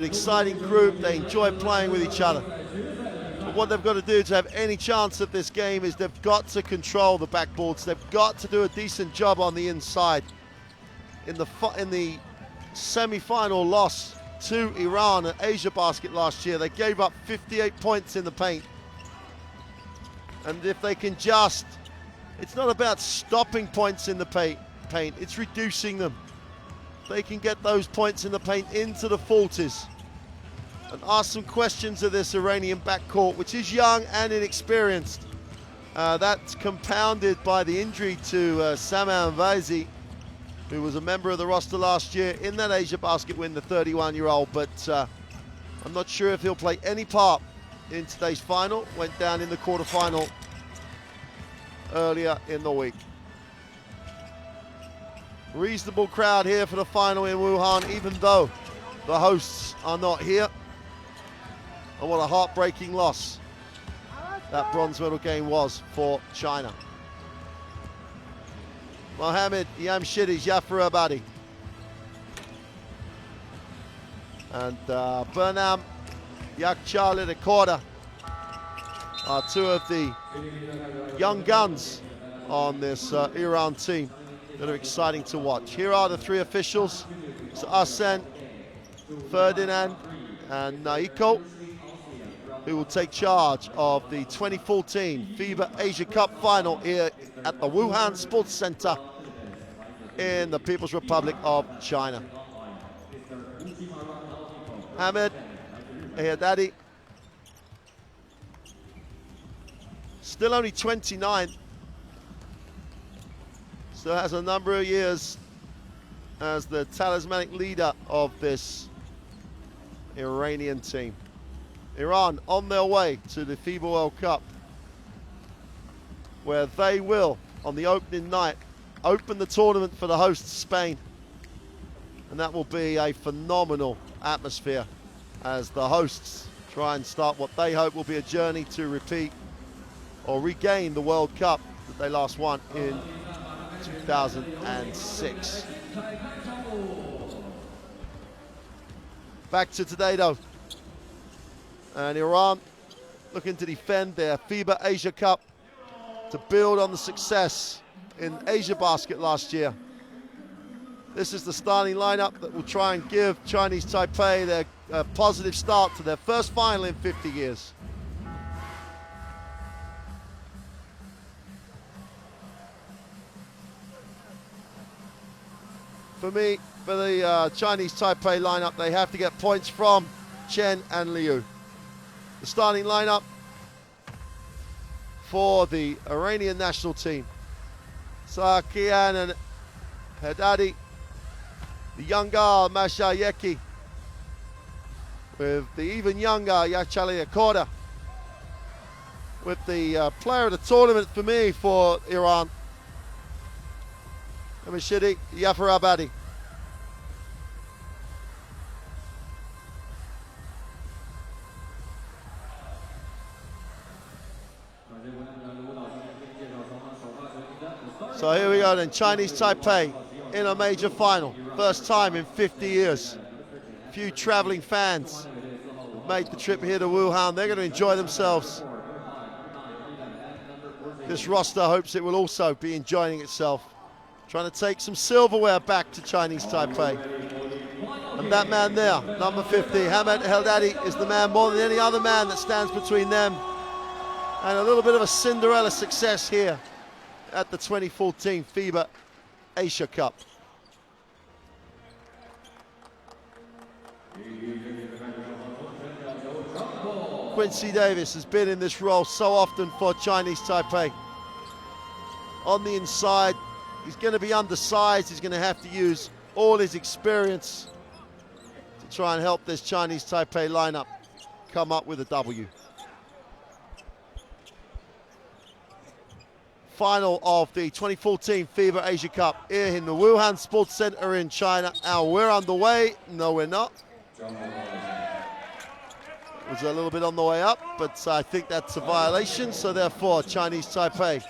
An exciting group, they enjoy playing with each other. But what they've got to do to have any chance at this game is they've got to control the backboards. They've got to do a decent job on the inside. In the semi-final loss to Iran at Asia Basket last year, they gave up 58 points in the paint. And if they can just, it's not about stopping points in the paint, it's reducing them. They can get those points in the paint into the 40s and ask some questions of this Iranian backcourt, which is young and inexperienced. That's compounded by the injury to Saman Vaizi, who was a member of the roster last year in that Asia Basket win, the 31-year-old, but I'm not sure if he'll play any part in today's final. Went down in the quarterfinal earlier in the week. Reasonable crowd here for the final in Wuhan, even though the hosts are not here. And what a heartbreaking loss that bronze medal game was for China. Mohammed Yamshidi Jafar Abadi and Burnham Yakchali Recorder are two of the young guns on this Iran team that are exciting to watch. Here are the three officials. So Asen, Ferdinand and Naiko, who will take charge of the 2014 FIBA Asia Cup final here at the Wuhan Sports Center in the People's Republic of China. Ahmed Ehadadi, still only 29, still has a number of years as the talismanic leader of this Iranian team. Iran on their way to the FIBA World Cup, where they will, on the opening night, open the tournament for the hosts, Spain. And that will be a phenomenal atmosphere as the hosts try and start what they hope will be a journey to repeat or regain the World Cup that they last won in 2006. Back to today though. And Iran looking to defend their FIBA Asia Cup to build on the success in Asia Basket last year. This is the starting lineup that will try and give Chinese Taipei their positive start to their first final in 50 years. For me, for the Chinese Taipei lineup, they have to get points from Chen and Liu. The starting lineup for the Iranian national team: Sakian and Haddadi, the younger Mashayeki, with the even younger Yakchali Akorda, with the player of the tournament for me for Iran, Amishidi Jafar Abadi. So here we go then, Chinese Taipei in a major final. First time in 50 years. Few traveling fans have made the trip here to Wuhan. They're going to enjoy themselves. This roster hopes it will also be enjoying itself. Trying to take some silverware back to Chinese Taipei. And that man there, number 50, Hamed Heldadi, is the man more than any other man that stands between them and a little bit of a Cinderella success here at the 2014 FIBA Asia Cup. Quincy Davis has been in this role so often for Chinese Taipei. On the inside, he's going to be undersized. He's going to have to use all his experience to try and help this Chinese Taipei lineup come up with a W. Final of the 2014 FIBA Asia Cup here in the Wuhan Sports Center in China. And we're underway. No, we're not. It was a little bit on the way up, but I think that's a violation. So therefore, Chinese Taipei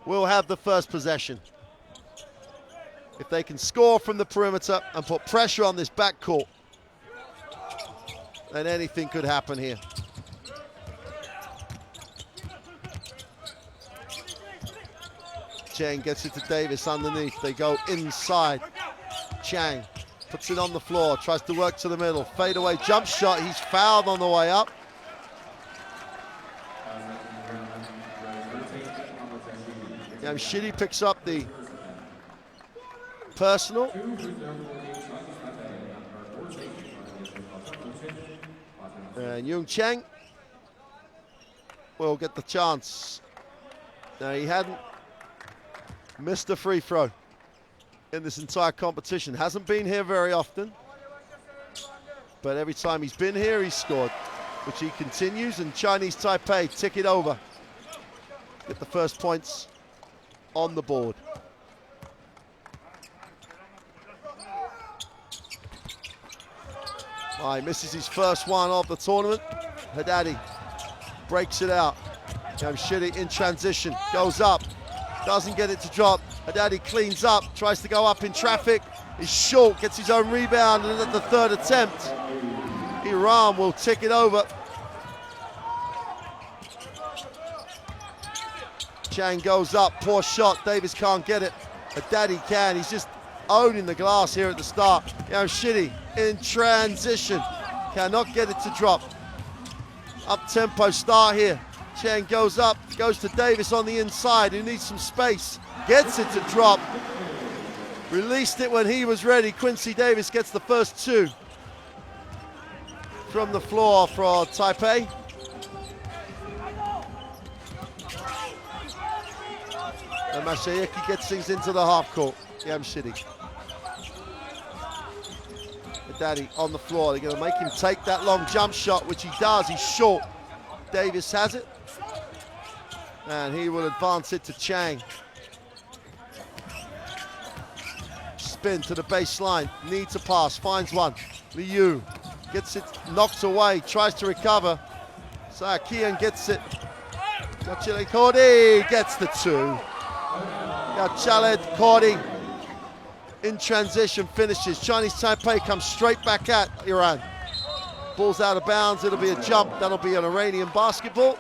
will have the first possession. If they can score from the perimeter and put pressure on this backcourt, and anything could happen here. Chang gets it to Davis underneath. They go inside. Chang puts it on the floor, tries to work to the middle. Fadeaway jump shot. He's fouled on the way up. Shitty picks up the personal. And Yung Chang will get the chance. Now, he hadn't missed a free throw in this entire competition. Hasn't been here very often, but every time he's been here, he's scored, which he continues, and Chinese Taipei tick it over. Get the first points on the board. He misses his first one of the tournament. Haddadi breaks it out. Shitty in transition, goes up, doesn't get it to drop. Haddadi cleans up, tries to go up in traffic. He's short, gets his own rebound, and at the third attempt, Iran will tick it over. Chang goes up, poor shot, Davis can't get it. Haddadi can, he's just owning the glass here at the start. Shitty in transition, cannot get it to drop. Up-tempo start here. Chang goes up, goes to Davis on the inside, who needs some space. Gets it to drop. Released it when he was ready. Quincy Davis gets the first two from the floor for Taipei. And Masayeki gets things into the half court. Shitty. Daddy on the floor. They're going to make him take that long jump shot, which he does. He's short. Davis has it. And he will advance it to Chang. Spin to the baseline. Needs a pass. Finds one. Liu gets it knocked away. Tries to recover. Kian gets it. Yachale Kordi gets the two. Yachale Kordi in transition finishes. Chinese Taipei comes straight back at Iran. Ball's out of bounds. It'll be a jump. That'll be an Iranian basketball.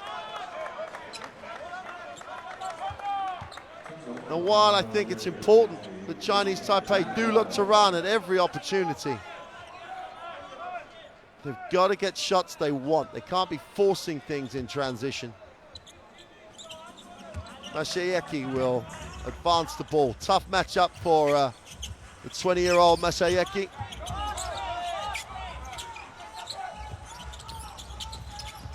And while I think it's important that Chinese Taipei do look to run at every opportunity, they've got to get shots they want. They can't be forcing things in transition. Masayeki will advance the ball. Tough matchup for the 20-year-old Masayeki.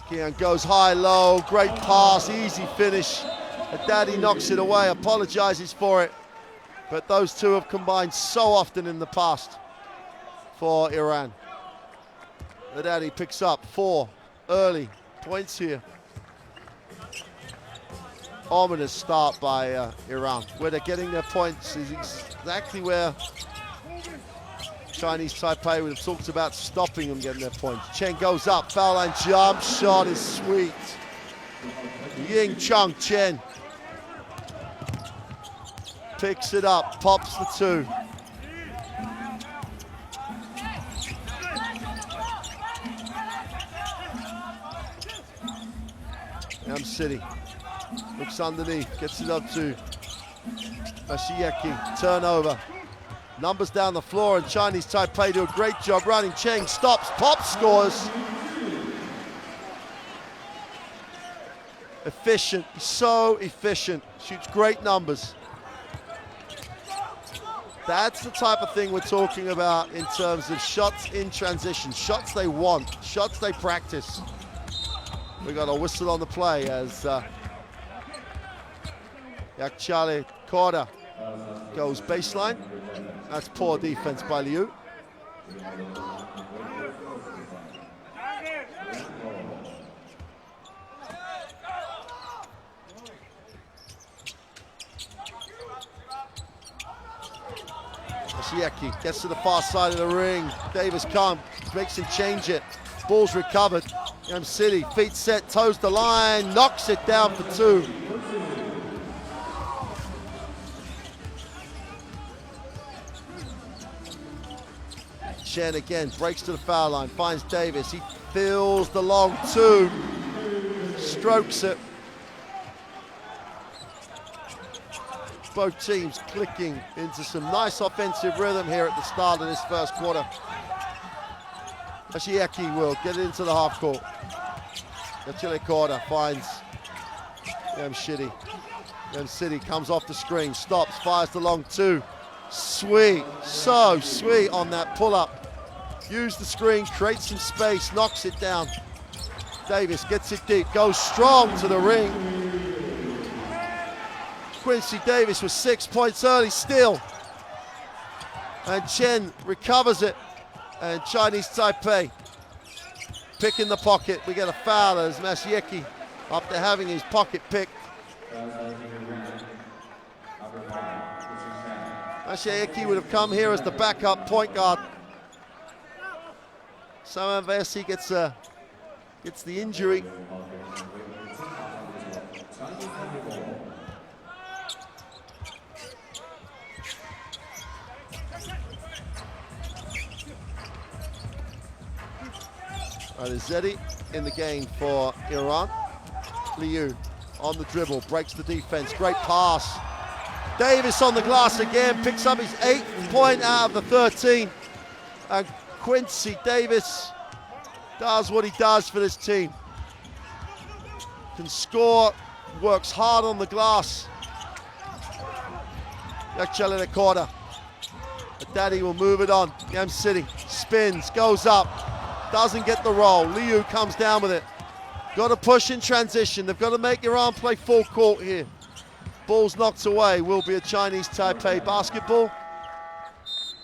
Kian goes high-low, great pass, easy finish. Haddadi knocks it away, apologizes for it. But those two have combined so often in the past for Iran. Haddadi picks up 4 early points here. Ominous start by Iran. Where they're getting their points is exactly where Chinese Taipei would have talked about stopping them getting their points. Chen goes up, foul line jump shot is sweet. Ying Chung Chen picks it up, pops the two. City looks underneath, gets it up to Masayeki, turnover. Numbers down the floor, and Chinese Taipei do a great job running. Cheng stops, pops, scores. Efficient, so efficient, shoots great numbers. That's the type of thing we're talking about in terms of shots in transition, shots they want, shots they practice. We got a whistle on the play as Yachale Korda goes baseline. That's poor defense by Liu. Masayeki gets to the far side of the ring. Davis can't, makes him change it. Ball's recovered. City, feet set, toes the line, knocks it down for two. Chen again, breaks to the foul line, finds Davis. He fills the long two, strokes it. Both teams clicking into some nice offensive rhythm here at the start of this first quarter. Mashiaki will get into the half court. Quarter finds City. City comes off the screen, stops, fires the long two. Sweet, so sweet on that pull-up. Use the screen, creates some space, knocks it down. Davis gets it deep, goes strong to the ring. Quincy Davis was 6 points early still. And Chen recovers it. And Chinese Taipei pick in the pocket. We get a foul as Mashiaki, after having his pocket picked. Mashiaki would have come here as the backup point guard. Samavesi gets the injury. Zedi in the game for Iran. Liu on the dribble, breaks the defense, great pass. Davis on the glass again, picks up his 8th point out of the 13. And Quincy Davis does what he does for this team. Can score, works hard on the glass. Quarter. Daddy will move it on. Yam City spins, goes up. Doesn't get the roll. Liu comes down with it. Got to push in transition. They've got to make Iran play full court here. Ball's knocked away. Will be a Chinese Taipei basketball.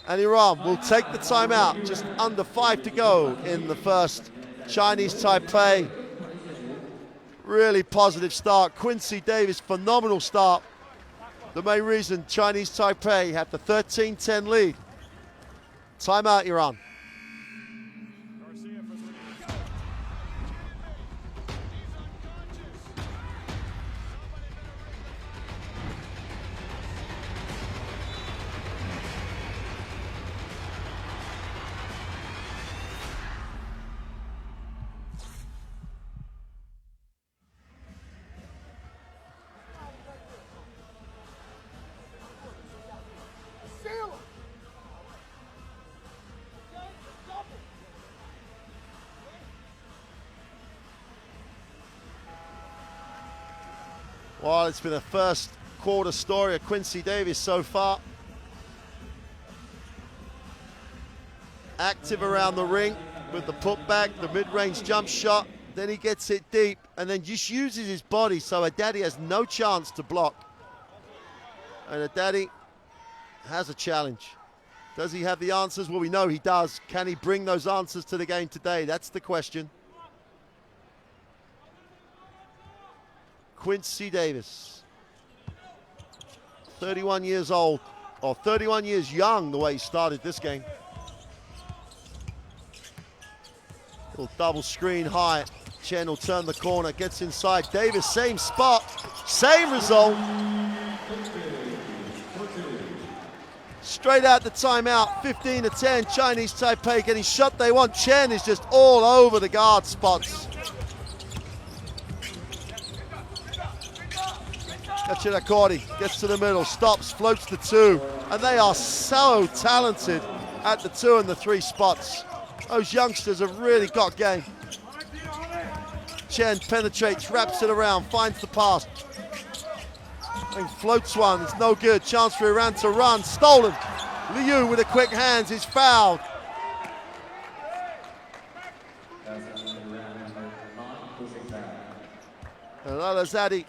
And Iran will take the timeout. Just under 5 to go in the first. Chinese Taipei. Really positive start. Quincy Davis, phenomenal start. The main reason Chinese Taipei have the 13-10 lead. Timeout, Iran. Well, it's been a first quarter story of Quincy Davis so far. Active around the ring with the putback, the mid-range jump shot. Then he gets it deep and then just uses his body so Adadi has no chance to block. And Adadi has a challenge. Does he have the answers? Well, we know he does. Can he bring those answers to the game today? That's the question. Quincy Davis, 31 years old, or 31 years young the way he started this game. Little double screen high. Chen will turn the corner, gets inside. Davis, same spot, same result. Straight out the timeout, 15-10. Chinese Taipei getting shot they want. Chen is just all over the guard spots. Kordi gets to the middle, stops, floats the two, and they are so talented at the 2 and the 3 spots. Those youngsters have really got game. Chen penetrates, wraps it around, finds the pass, and floats one. It's no good. Chance for Iran to run. Stolen. Liu with the quick hands. He's fouled. And Al-Azadi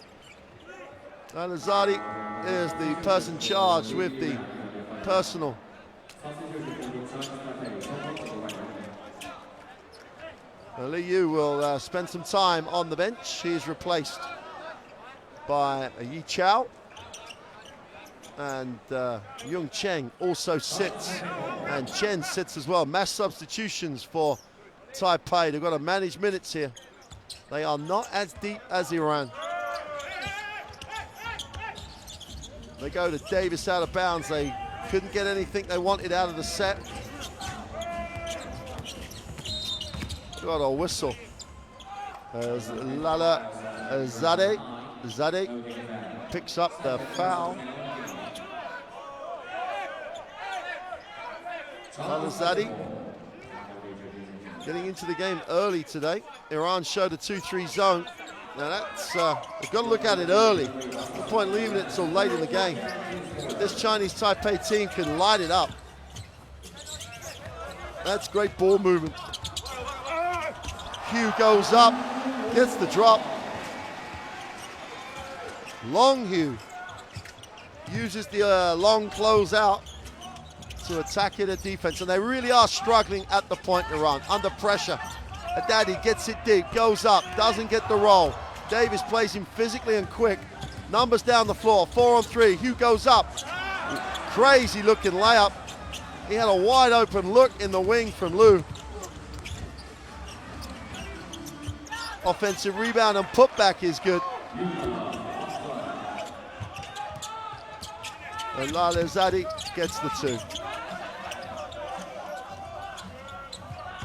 is the person charged with the personal. Liu will spend some time on the bench. He is replaced by Yi Chao. And Yung Cheng also sits. And Chen sits as well. Mass substitutions for Taipei. They've got to manage minutes here. They are not as deep as Iran. They go to Davis out of bounds. They couldn't get anything they wanted out of the set. Got a whistle. Lala Zade picks up the foul. Lala Zade getting into the game early today. Iran showed a 2-3 zone. Now that's, we've got to look at it early. No point leaving it till late in the game. But this Chinese Taipei team can light it up. That's great ball movement. Hugh goes up, gets the drop. Long Hugh uses the long closeout to attack it at defense, and they really are struggling at the point, Iran, under pressure. Adadi gets it deep, goes up, doesn't get the roll. Davis plays him physically and quick. Numbers down the floor, 4-on-3. Hugh goes up. Crazy looking layup. He had a wide open look in the wing from Liu. Offensive rebound and putback is good. And Lale Zadi gets the 2.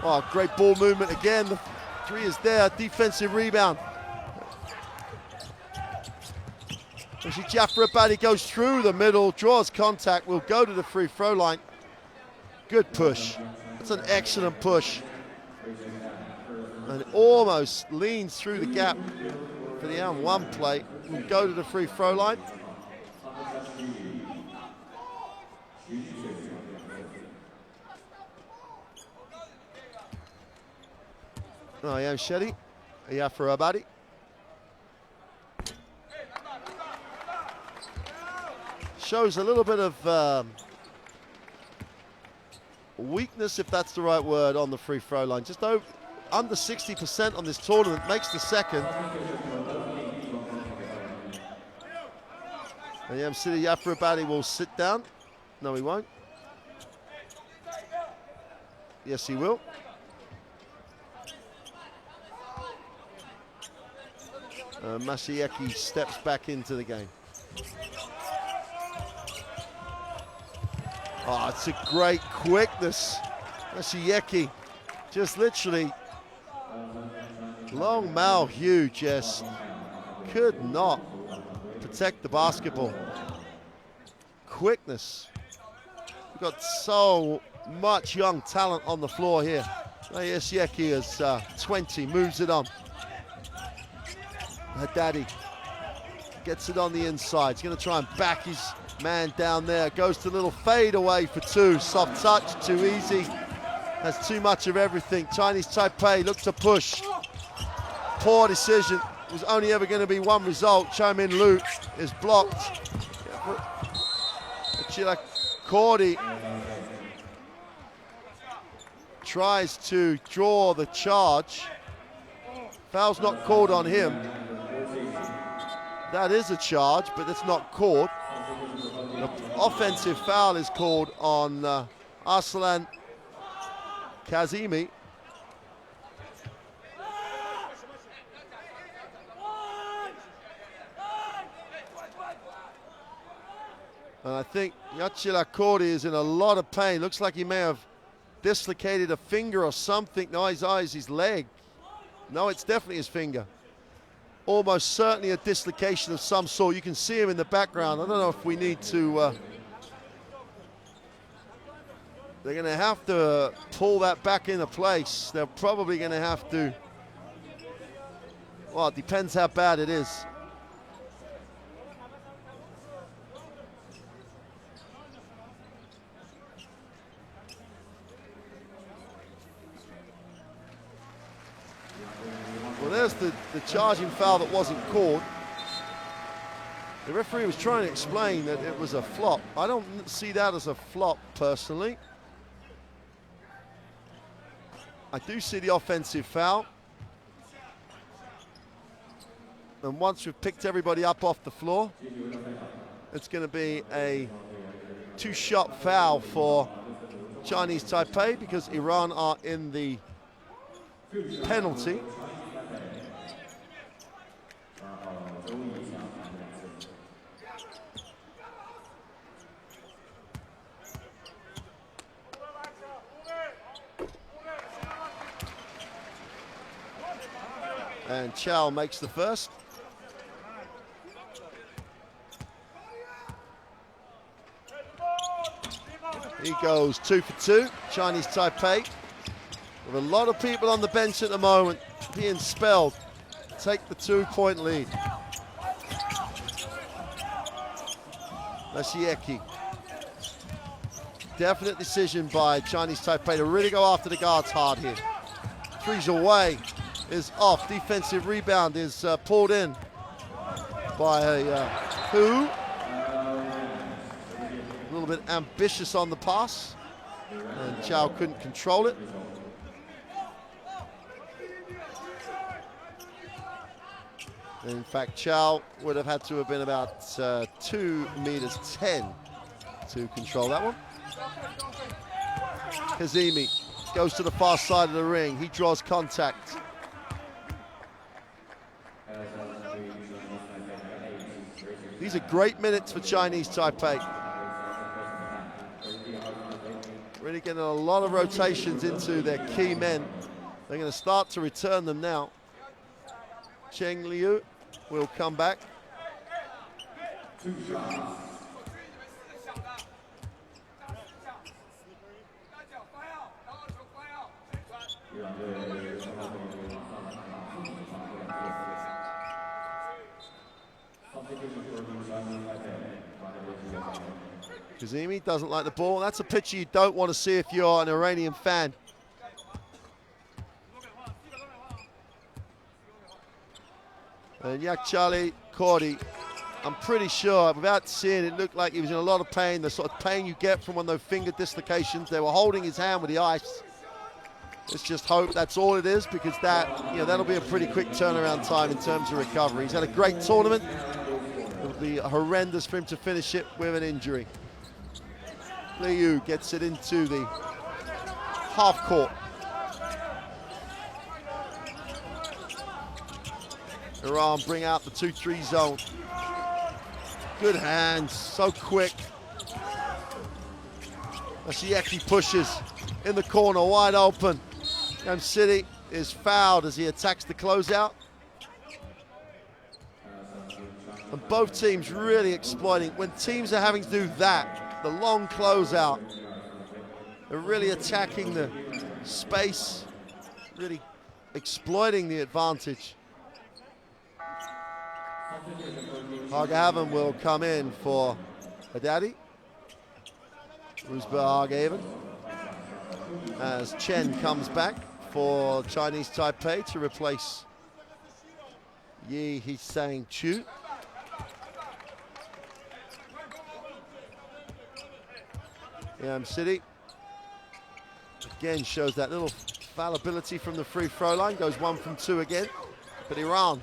Oh, great ball movement again. The 3 is there, defensive rebound. Jafar Abadi goes through the middle, draws contact, will go to the free throw line. Good push. That's an excellent push. And almost leans through the gap for the M1 play. Will go to the free throw line. Oh, yeah, Shetty. Jafar Abadi. Shows a little bit of weakness, if that's the right word, on the free throw line. Just under 60% on this tournament, makes the second. And City Jafar Abadi will sit down. No, he won't. Yes, he will. Masieki steps back into the game. Oh, it's a great quickness. Masieki just literally, Long Mao Hugh just could not protect the basketball. Quickness. We've got so much young talent on the floor here. Masieki is 20, moves it on. Haddadi gets it on the inside. He's going to try and back his man down there. Goes to a little fade away for 2. Soft touch, too easy. Has too much of everything. Chinese Taipei look to push. Poor decision. It was only ever going to be one result. Cho-Min Liu is blocked. Chila Cordy tries to draw the charge. Foul's not called on him. That is a charge, but it's not called. The offensive foul is called on Arslan Kazemi. And I think Yachila Kordi is in a lot of pain. Looks like he may have dislocated a finger or something. No, his eyes, his leg. No, it's definitely his finger. Almost certainly a dislocation of some sort. You can see him in the background. I don't know if we need to... they're going to have to pull that back into place. They're probably going to have to... Well, it depends how bad it is. Well, there's the charging foul that wasn't called. The referee was trying to explain that it was a flop. I don't see that as a flop, personally. I do see the offensive foul. And once we've picked everybody up off the floor, it's going to be a 2-shot foul for Chinese Taipei because Iran are in the penalty. And Chow makes the first. He goes 2 for 2, Chinese Taipei. With a lot of people on the bench at the moment being spelled. Take the 2-point lead. Mashieki. Definite decision by Chinese Taipei to really go after the guards hard here. Three's away, is off. Defensive rebound is pulled in by Hu. A little bit ambitious on the pass, and Chow couldn't control it. In fact, Chow would have had to have been about 2 meters 10 to control that one. Kazemi goes to the far side of the ring. He draws contact. These are great minutes for Chinese Taipei. Really getting a lot of rotations into their key men. They're going to start to return them now. Cheng Liu will come back. Kazemi doesn't like the ball. That's a picture you don't want to see if you're an Iranian fan. And Yakchali Kordi, I'm pretty sure, without seeing it, looked like he was in a lot of pain, the sort of pain you get from one of those finger dislocations. They were holding his hand with the ice. Let's just hope that's all it is, because that, that'll be a pretty quick turnaround time in terms of recovery. He's had a great tournament. It'll be horrendous for him to finish it with an injury. Liu gets it into the half court. Iran bring out the 2-3 zone. Good hands, so quick. Mashieki pushes in the corner, wide open. Yam City is fouled as he attacks the closeout. And both teams really exploiting. When teams are having to do that, the long closeout, they're really attacking the space, really exploiting the advantage. Hagehaven will come in for Haddadi. Roosberg Hagehaven. As Chen comes back for Chinese Taipei to replace Yi Hee-sang Chu. Yam City again shows that little fallibility from the free throw line, goes 1 from 2 again. But Iran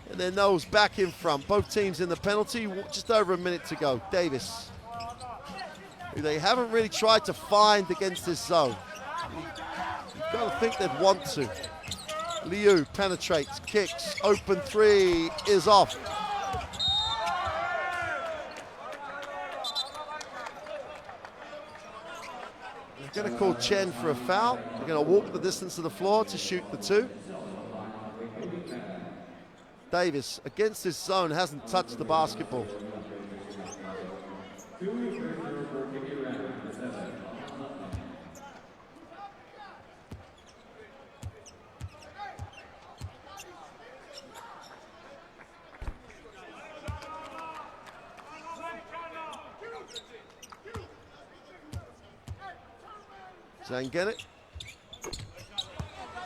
and their nose back in front. Both teams in the penalty, just over a minute to go. Davis, who they haven't really tried to find against this zone. You've got to think they'd want to. Liu penetrates, kicks, open 3 is off. They're going to call Chen for a foul. They're going to walk the distance to the floor to shoot the 2. Davis, against this zone, hasn't touched the basketball.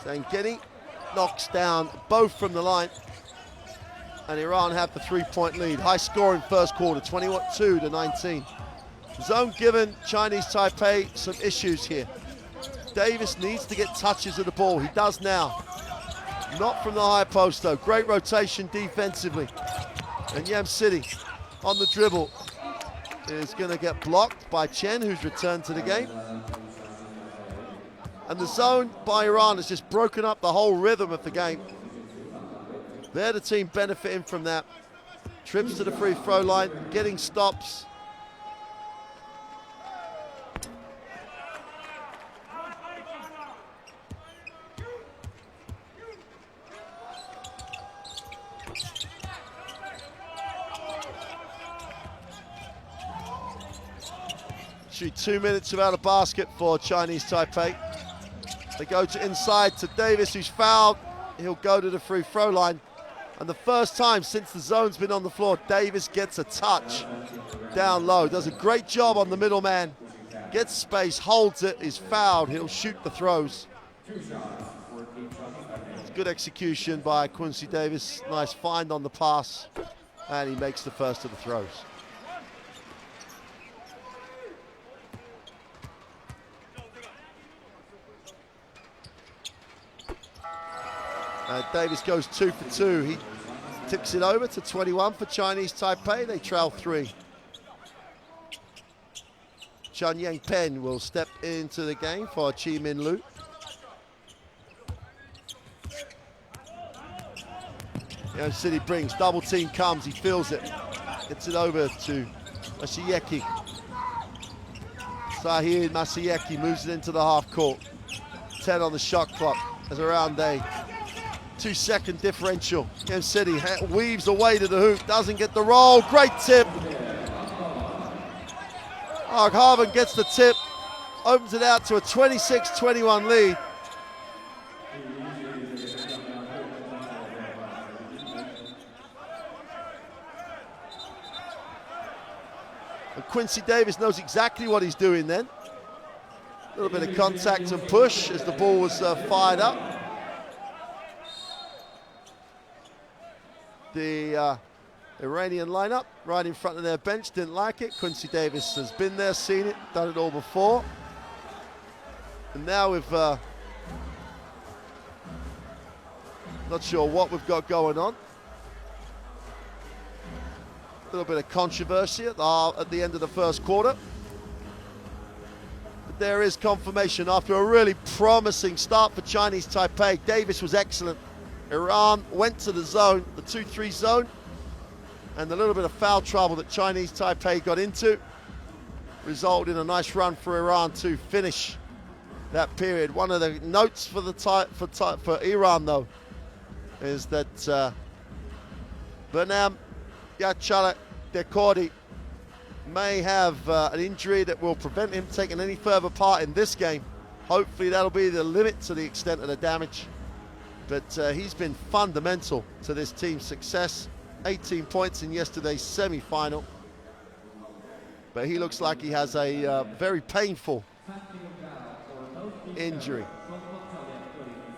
Zangeni knocks down both from the line. And Iran have the 3-point lead. High scoring first quarter, 22-19. Zone given Chinese Taipei some issues here. Davis needs to get touches of the ball. He does now. Not from the high post though. Great rotation defensively. And Yam City on the dribble is going to get blocked by Chen, who's returned to the game. And the zone by Iran has just broken up the whole rhythm of the game. They're the team benefiting from that. Trips to the free throw line, getting stops. Literally 2 minutes without a basket for Chinese Taipei. They go to inside to Davis, who's fouled. He'll go to the free throw line. And the first time since the zone's been on the floor, Davis gets a touch down low. Does a great job on the middleman. Gets space, holds it, is fouled. He'll shoot the throws. It's good execution by Quincy Davis. Nice find on the pass. And he makes the first of the throws. Davis goes 2 for 2. He tips it over to 21 for Chinese Taipei. They trail 3. Chan Yang Pen will step into the game for Chi Min Lu. City brings, double team comes, he feels it. Gets it over to Masayeki. Zahir Masayeki moves it into the half court. 10 on the shot clock. There's around a 2-second differential. Kansas City weaves away to the hoop, doesn't get the roll. Great tip. Harvin gets the tip, opens it out to a 26-21 lead. And Quincy Davis knows exactly what he's doing then. A little bit of contact and push as the ball was fired up. The Iranian lineup right in front of their bench didn't like it. Quincy Davis has been there, seen it, done it all before. And now we've not sure what we've got going on. A little bit of controversy at the end of the first quarter. But there is confirmation after a really promising start for Chinese Taipei. Davis was excellent. Iran went to the zone, the 2-3 zone, and the little bit of foul trouble that Chinese Taipei got into resulted in a nice run for Iran to finish that period. One of the notes for Iran though is that Bernam Yachala Dekori may have an injury that will prevent him taking any further part in this game. Hopefully that'll be the limit to the extent of the damage. But he's been fundamental to this team's success. 18 points in yesterday's semi-final. But he looks like he has a very painful injury.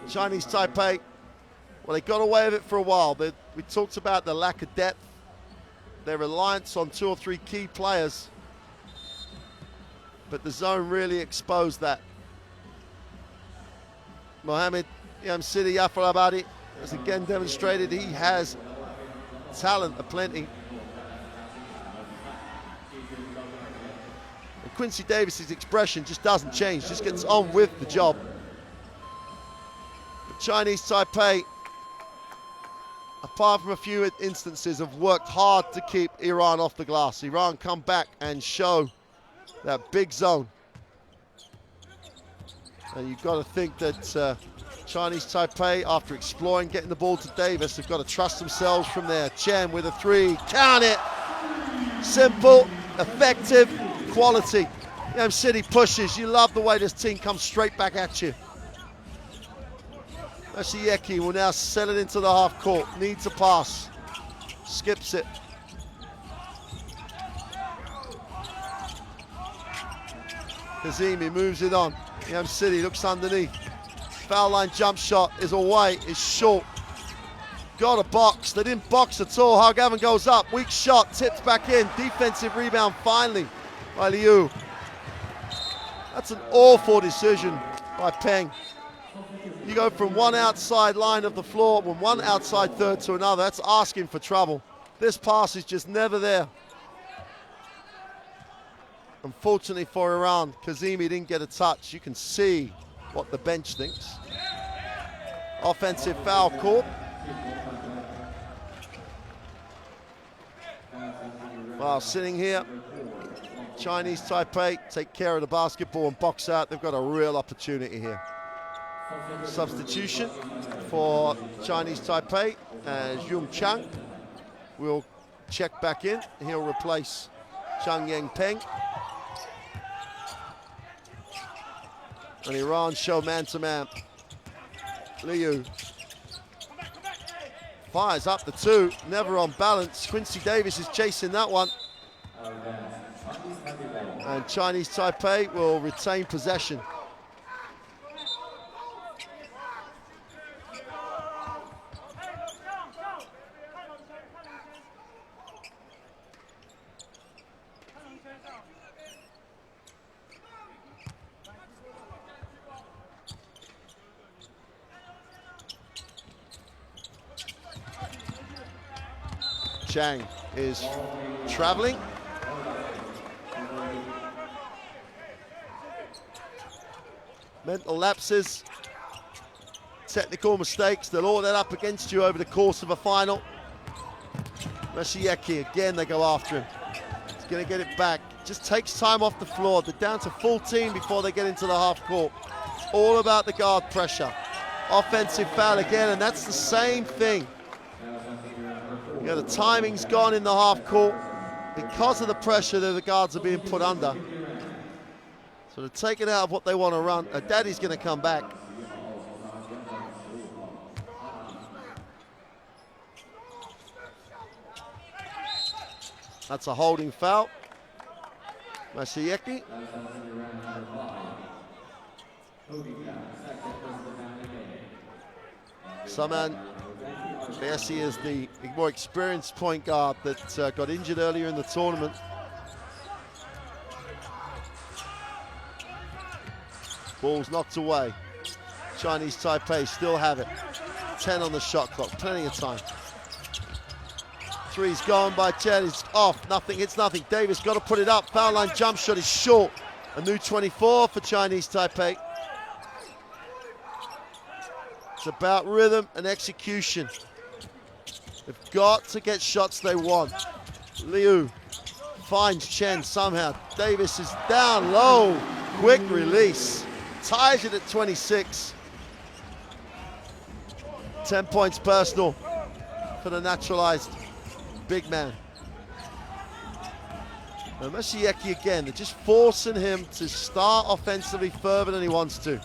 Chinese Taipei, well, they got away with it for a while. We talked about the lack of depth, their reliance on 2 or 3 key players. But the zone really exposed that. Mohamed City Yafarabadi has again demonstrated he has talent aplenty. And Quincy Davis's expression just doesn't change, just gets on with the job. But Chinese Taipei, apart from a few instances, have worked hard to keep Iran off the glass. Iran come back and show that big zone. And you've got to think that Chinese Taipei, after exploring getting the ball to Davis, have got to trust themselves from there. Chen with a 3, count it. Simple, effective, quality. City pushes. You love the way this team comes straight back at you. Masayeki will now sell it into the half court. Needs a pass. Skips it. Kazemi moves it on. City looks underneath. Foul line jump shot is away, is short. Got a box. They didn't box at all. Hargavan goes up. Weak shot, tipped back in. Defensive rebound finally by Liu. That's an awful decision by Peng. You go from one outside line of the floor, from one outside third to another. That's asking for trouble. This pass is just never there. Unfortunately for Iran, Kazemi didn't get a touch. You can see what the bench thinks. Offensive foul call. While sitting here, Chinese Taipei take care of the basketball and box out. They've got a real opportunity here. Substitution for Chinese Taipei as Yung Chang will check back in. He'll replace Chang Yang Peng. And Iran show man-to-man. Liu fires up the two, never on balance. Quincy Davis is chasing that one. And Chinese Taipei will retain possession. Chang is traveling. Mental lapses, technical mistakes, they'll all add up against you over the course of a final. Mashieki, again they go after him. He's gonna get it back. Just takes time off the floor. They're down to full team before they get into the half court. It's all about the guard pressure. Offensive foul again, and that's the same thing. You know, the timing's gone in the half court because of the pressure that the guards are being put under. So to take it out of what they want to run, Daddy's going to come back. That's a holding foul. Mashieki. Saman Bessie is the more experienced point guard that got injured earlier in the tournament. Ball's knocked away. Chinese Taipei still have it. 10 on the shot clock, plenty of time. Three's gone by Chen, it's off, nothing, hits nothing. Davis got to put it up, foul line jump shot is short. A new 24 for Chinese Taipei. It's about rhythm and execution. They've got to get shots they want. Liu finds Chen somehow. Davis is down low, quick release. Ties it at 26. 10 points personal for the naturalized big man. And Mashieki again, they're just forcing him to start offensively further than he wants to.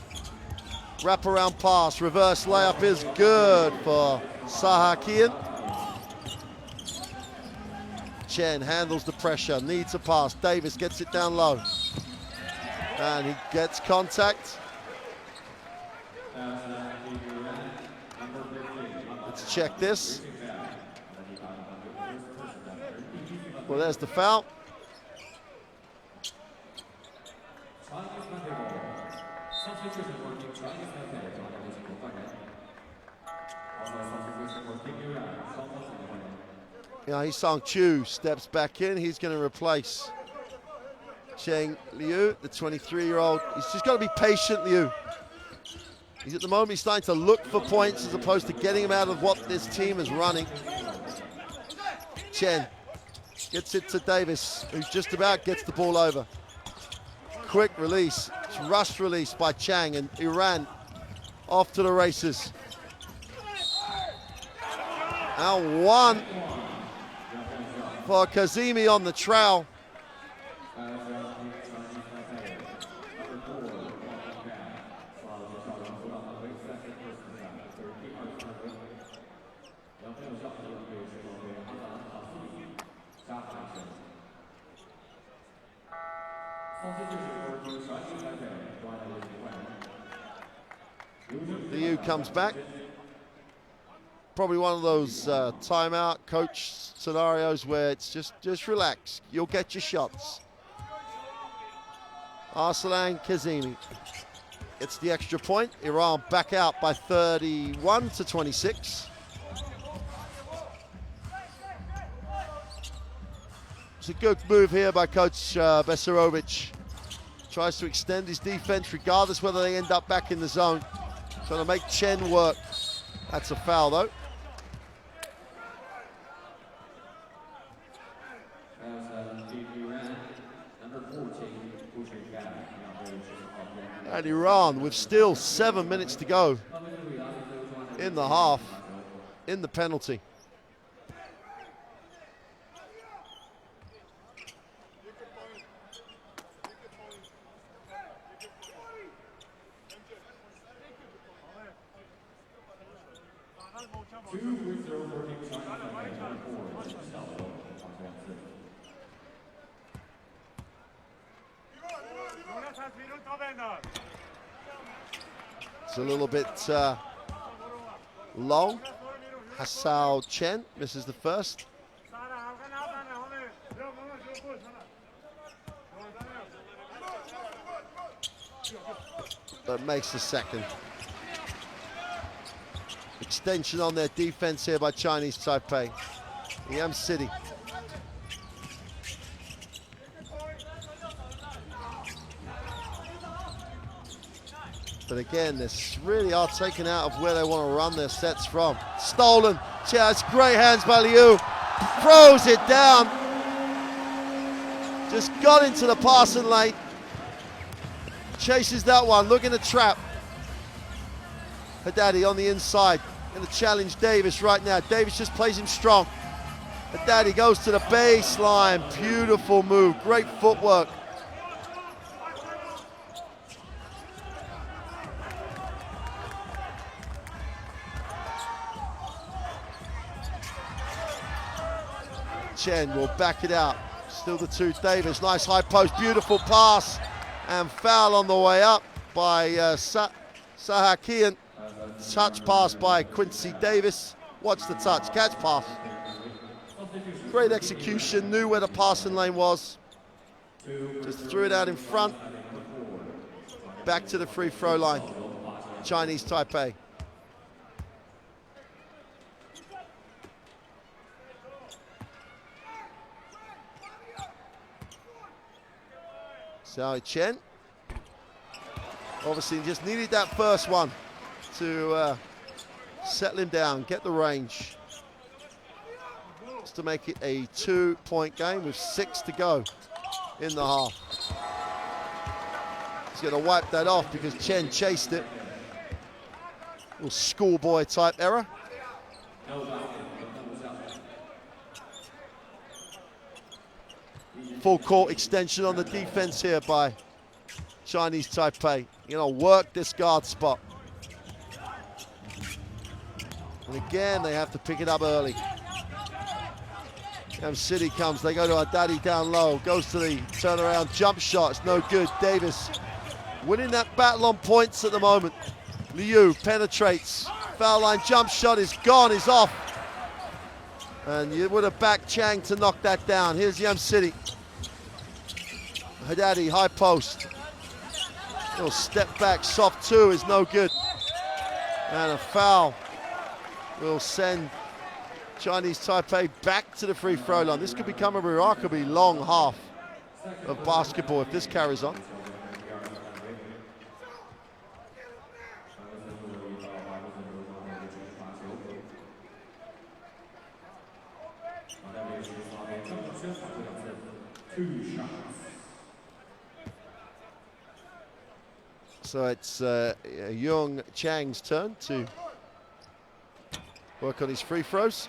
Wraparound pass, reverse layup is good for Sahakian. Chen handles the pressure, needs a pass. Davis gets it down low. And he gets contact. Let's check this. Well, there's the foul. Yeah, Hee-Sung Chu steps back in. He's going to replace Cheng Liu, the 23-year-old. He's just got to be patient, Liu. He's at the moment, he's starting to look for points as opposed to getting him out of what this team is running. Chen gets it to Davis, who just about gets the ball over. Quick release, it's rush release by Chang, and Iran off to the races. Now one for Kazemi on the trowel. Liu comes back. Probably one of those timeout coach scenarios where it's just relax. You'll get your shots. Arslan Kazemi gets the extra point. Iran back out by 31 to 26. It's a good move here by Coach Besarovic. Tries to extend his defense regardless whether they end up back in the zone. Trying to make Chen work. That's a foul though. And Iran with still 7 minutes to go in the half, in the penalty. It's a little bit long. Hasao Chen misses the first. But makes the second. Extension on their defense here by Chinese Taipei. Yam City. But again, this really are taken out of where they want to run their sets from. Stolen. Yeah, it's great hands by Liu. Throws it down. Just got into the passing lane. Chases that one, looking to trap. Haddadi on the inside. Going to challenge Davis right now. Davis just plays him strong. Haddadi goes to the baseline. Beautiful move, great footwork. Chen will back it out. Still the two. Davis, nice high post, beautiful pass. And foul on the way up by Sahakian. Touch pass by Quincy Davis. Watch the touch, catch pass. Great execution, knew where the passing lane was. Just threw it out in front. Back to the free throw line. Chinese Taipei. Xiao Chen. Obviously just needed that first one to settle him down, get the range. Just to make it a 2-point game with 6 to go in the half. He's going to wipe that off because Chen chased it. Little schoolboy type error. Full court extension on the defense here by Chinese Taipei. Work this guard spot. And again, they have to pick it up early. Yam City comes, they go to Haddadi down low, goes to the turnaround jump shot, it's no good. Davis winning that battle on points at the moment. Liu penetrates, foul line jump shot is gone, is off. And you would have backed Chang to knock that down. Here's Yam City. Haddadi, high post. Little step back, soft two is no good. And a foul will send Chinese Taipei back to the free throw line. This could become a remarkably long half of basketball if this carries on. So it's Young Chang's turn to work on his free throws.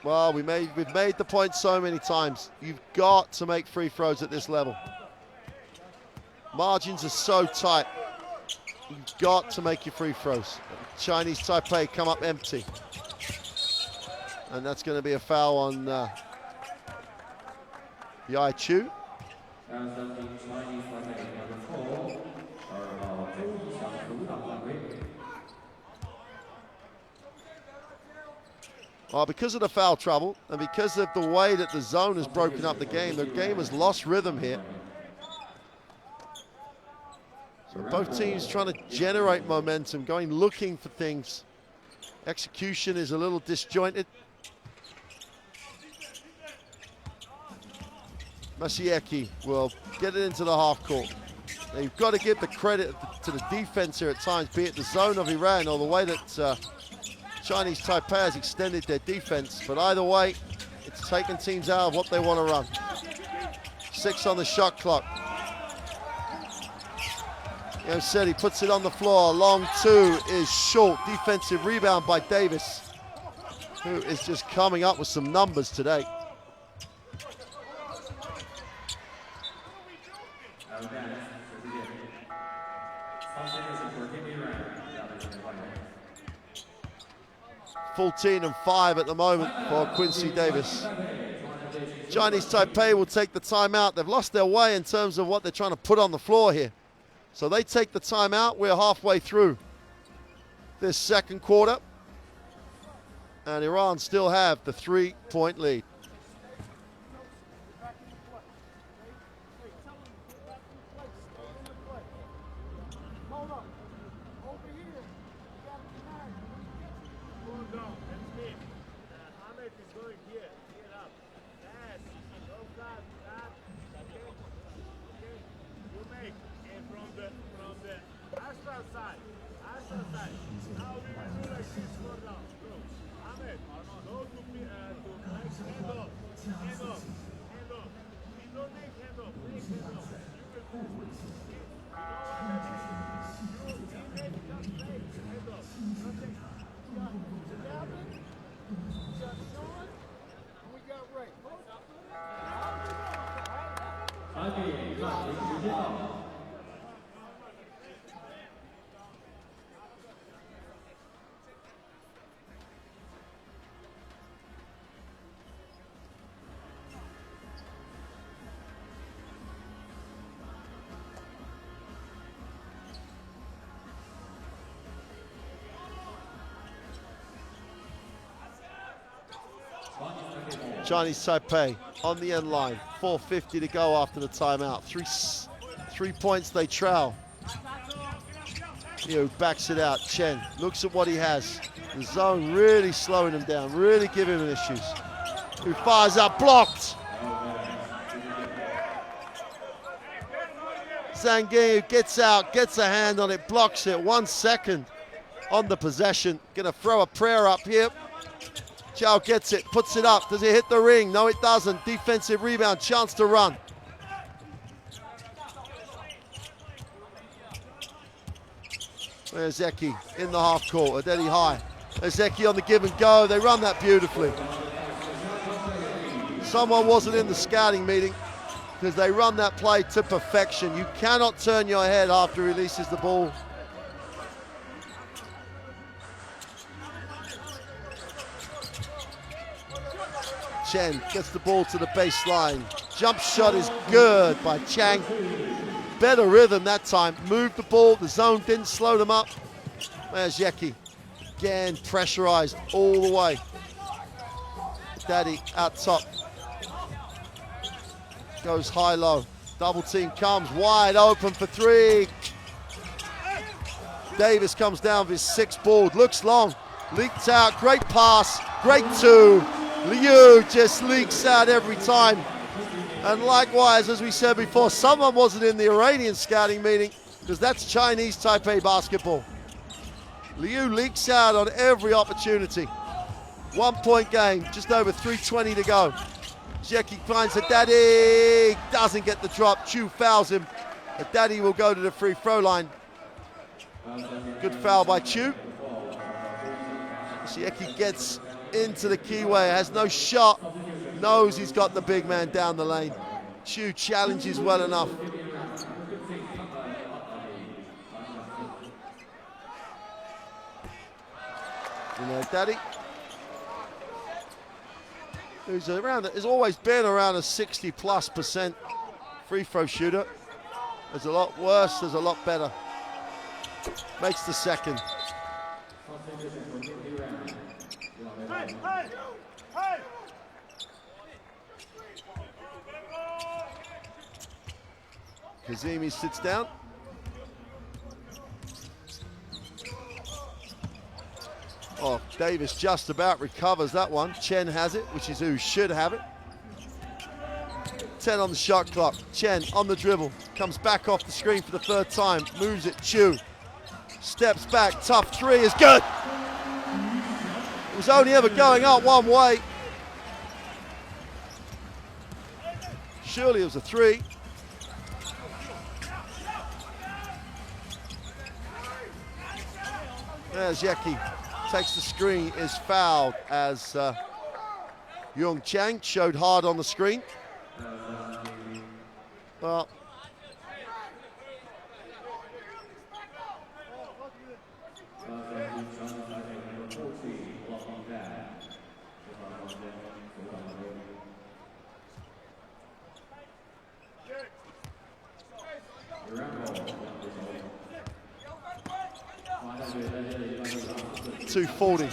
Well, we've made the point so many times. You've got to make free throws at this level. Margins are so tight. You've got to make your free throws. Chinese Taipei come up empty. And that's going to be a foul on Yai Chu. Well, because of the foul trouble and because of the way that the zone has broken up the game has lost rhythm here. So both teams trying to generate momentum, going looking for things. Execution is a little disjointed. Masieki will get it into the half court. Now you've got to give the credit to the defense here at times, be it the zone of Iran or the way that Chinese Taipei has extended their defense. But either way, it's taken teams out of what they want to run. 6 on the shot clock. Yam City puts it on the floor. Long two is short. Defensive rebound by Davis, who is just coming up with some numbers today. 14-5 at the moment for Quincy Davis. Chinese Taipei will take the timeout. They've lost their way in terms of what they're trying to put on the floor here. So they take the timeout. We're halfway through this second quarter. And Iran still have the 3-point lead. Chinese Taipei on the end line, 4:50 to go after the timeout. Three points they trail. Liu backs it out. Chen looks at what he has. The zone really slowing him down, really giving him issues. Who fires up, blocked. Zhang Yi gets out, gets a hand on it, blocks it. 1 second on the possession. Gonna throw a prayer up here. Zhao gets it, puts it up. Does it hit the ring? No, it doesn't. Defensive rebound, chance to run. There's Zeki in the half court, Adedi high. There's Zeki on the give and go. They run that beautifully. Someone wasn't in the scouting meeting because they run that play to perfection. You cannot turn your head after he releases the ball. Chen gets the ball to the baseline. Jump shot is good by Chang. Better rhythm that time. Moved the ball. The zone didn't slow them up. There's Yeki. Again, pressurized all the way. Daddy out top. Goes high-low. Double team comes wide open for three. Davis comes down with his 6th board. Looks long. Leaked out. Great pass. Great two. Liu just leaks out every time. And likewise, as we said before, someone wasn't in the Iranian scouting meeting because that's Chinese Taipei basketball. Liu leaks out on every opportunity. 1-point game, just over 3:20 to go. Zeki finds Haddadi, doesn't get the drop. Chu fouls him. Haddadi will go to the free throw line. Good foul by Chu. Zeki gets into the keyway, has no shot, knows he's got the big man down the lane. Chu challenges well enough. You know, Daddy, who's around, has always been around a 60+% free throw shooter. There's a lot worse, there's a lot better. Makes the second. Kazemi sits down. Oh, Davis just about recovers that one. Chen has it, which is who should have it. 10 on the shot clock. Chen on the dribble. Comes back off the screen for the 3rd time. Moves it, Chu. Steps back, tough three is good. It was only ever going up one way. Surely it was a three. There's Yeki. Takes the screen, is fouled as Yung Chang showed hard on the screen. Well, 2:40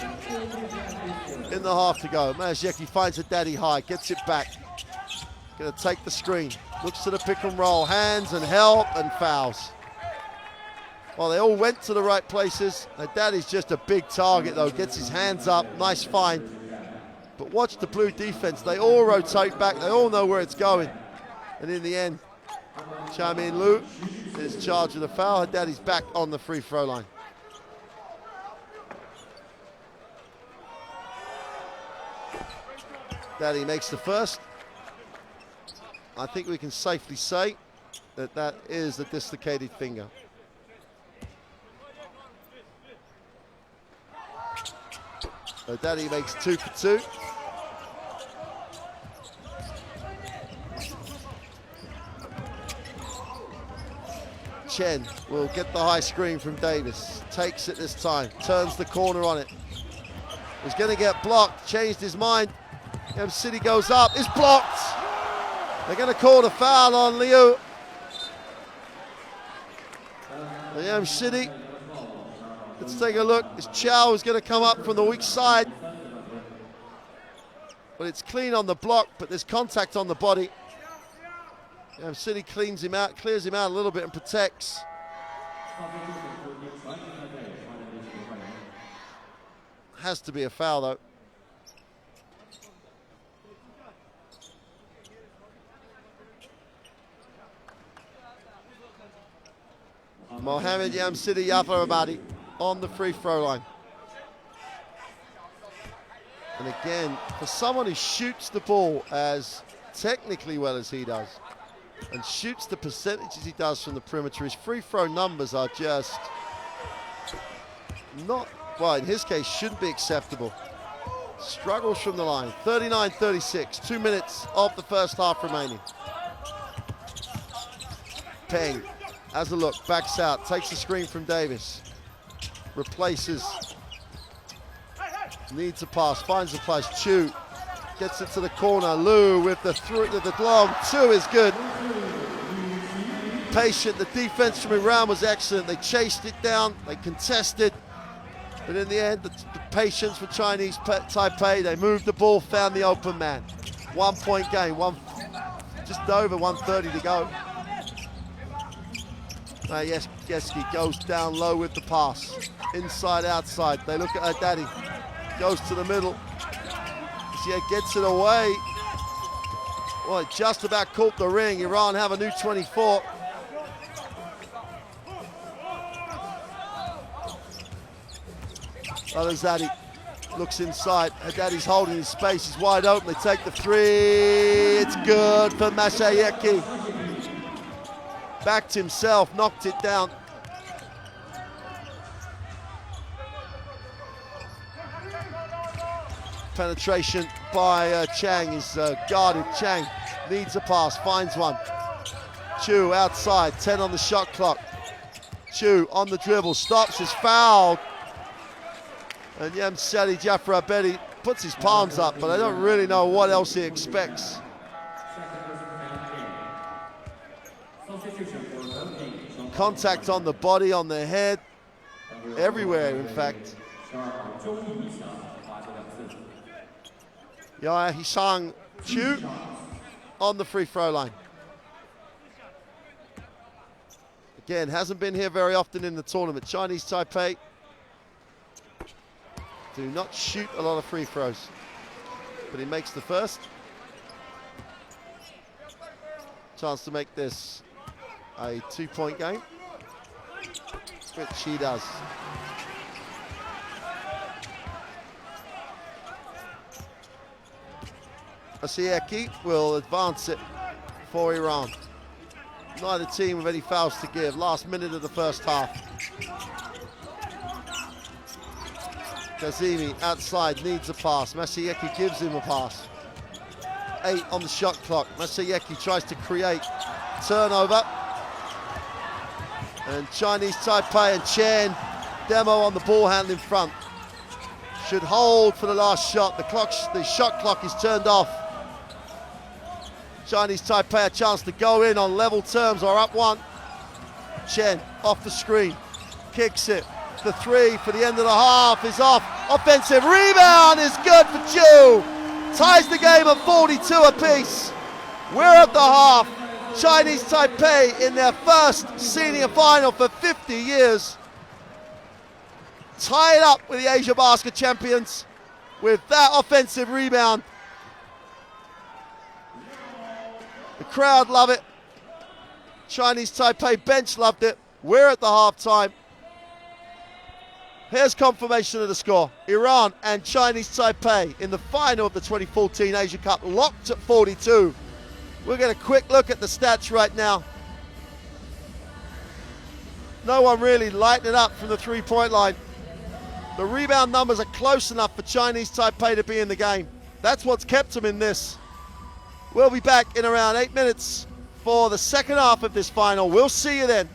in the half to go. Mazejewski finds a daddy high, gets it back. Gonna take the screen, looks to the pick and roll, hands and help and fouls. Well, they all went to the right places. Daddy's just a big target though, gets his hands up, nice find. But watch the blue defense, they all rotate back, they all know where it's going. And in the end, Chamin Liu is charged with a foul. Her daddy's back on the free throw line. Daddy makes the first. I think we can safely say that that is a dislocated finger. So Daddy makes 2 for 2. Chen will get the high screen from Davis. Takes it this time, turns the corner on it. He's going to get blocked, changed his mind. City goes up, it's blocked. They're going to call the foul on Liu. City, let's take a look. This Chow is going to come up from the weak side. But it's clean on the block, but there's contact on the body. City cleans him out, clears him out a little bit and protects. Has to be a foul though. Mohamed City Yafarabadi on the free throw line. And again, for someone who shoots the ball as technically well as he does, and shoots the percentages he does from the perimeter, his free throw numbers are just not, well, in his case, shouldn't be acceptable. Struggles from the line, 39-36, 2 minutes of the first half remaining. Peng has a look, backs out, takes the screen from Davis. Replaces, needs a pass, finds a place, Chu gets it to the corner, Liu with the long, 2 is good. Patient, the defense from Iran was excellent. They chased it down, they contested, but in the end, the patience for Chinese Taipei, they moved the ball, found the open man. 1 point game, just over 1:30 to go. Mazejewski goes down low with the pass. Inside, outside, they look at her daddy. Goes to the middle. Yeah, gets it away. Well, it just about caught the ring. Iran have a new 24. Zaddy looks inside. Her daddy's holding his space. He's wide open. They take the 3. It's good for Mazejewski. Backed himself, knocked it down. Penetration by Chang is guarded. Chang needs a pass, finds one. Chu outside, 10 on the shot clock. Chu on the dribble, stops, is fouled. And Yamseli Jafarabedi puts his palms up, but I don't really know what else he expects. Contact on the body, on the head, everywhere in fact. Hisang Chu on the free throw line. Again, hasn't been here very often in the tournament. Chinese Taipei do not shoot a lot of free throws, but he makes the first. Chance to make this a 2-point game, which he does. Mazejewski will advance it for Iran. Neither team with any fouls to give. Last minute of the first half. Kazemi outside, needs a pass. Mazejewski gives him a pass. 8 on the shot clock. Mazejewski tries to create. Turnover. And Chinese Taipei and Chen, demo on the ball handling front. Should hold for the last shot. The shot clock is turned off. Chinese Taipei a chance to go in on level terms or up 1. Chen off the screen, kicks it, The three for the end of the half is off. Offensive rebound is good for Zhu. Ties the game at 42 apiece. We're at the half. Chinese Taipei in their first senior final for 50 years. Tie it up with the Asia Basket champions with that offensive rebound. The crowd love it. Chinese Taipei bench loved it. We're at the halftime. Here's confirmation of the score. Iran and Chinese Taipei in the final of the 2014 Asia Cup, locked at 42. We'll get a quick look at the stats right now. No one really lighting it up from the three-point line. The rebound numbers are close enough for Chinese Taipei to be in the game. That's what's kept them in this. We'll be back in around 8 minutes for the second half of this final. We'll see you then.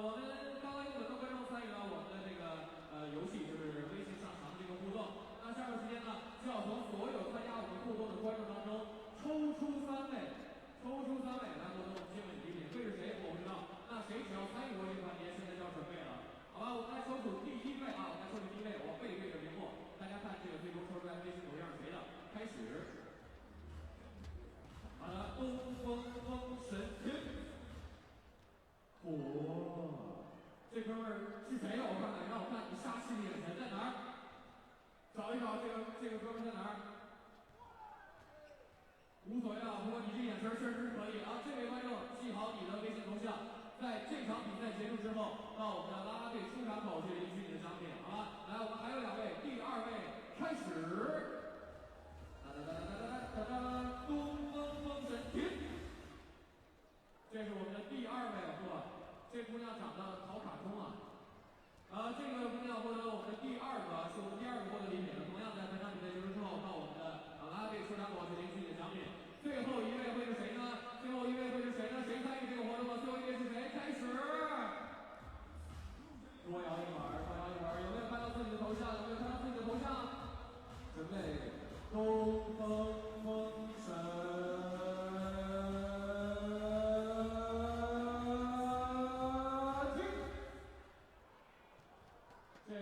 我们刚刚有很多观众参与了我们的这个游戏，就是微信上场的这个互动。那下面时间呢，就要从所有参加我们互动的观众当中抽出3位来获得我们精美的礼品。会是谁我不知道。那谁只要参与过这个环节，现在就要准备了。好吧，我们来抽取第1位啊，我们来抽取第1位，我背对着屏幕，大家看这个最终抽出来的微信头像是谁的？开始。好了，东风风神君。这哥们儿是谁？我看看，让我看你杀气的眼神在哪儿？找一找这个哥们儿在哪儿？无所谓啊，不过你这眼神确实是可以啊。这位观众记好你的微信头像，在这场比赛结束之后，到我们的啦啦队出场口去领取你的奖品，好吧？来，我们还有2位，第2位开始。东风风神君。这是我们的第2位，哇，这姑娘长得好卡通啊！这个姑娘获得了我们的第2个，是我们第2个获得礼品的。同样在本场比赛结束之后，到我们的啦啦队出场口去领取你的奖品。最后1位会是谁呢？最后1位会是谁呢？谁参与这个活动呢？最后1位是谁？开始！多摇一会儿，有没有看到自己的头像？有没有看到自己的头像？准备，东风风神。这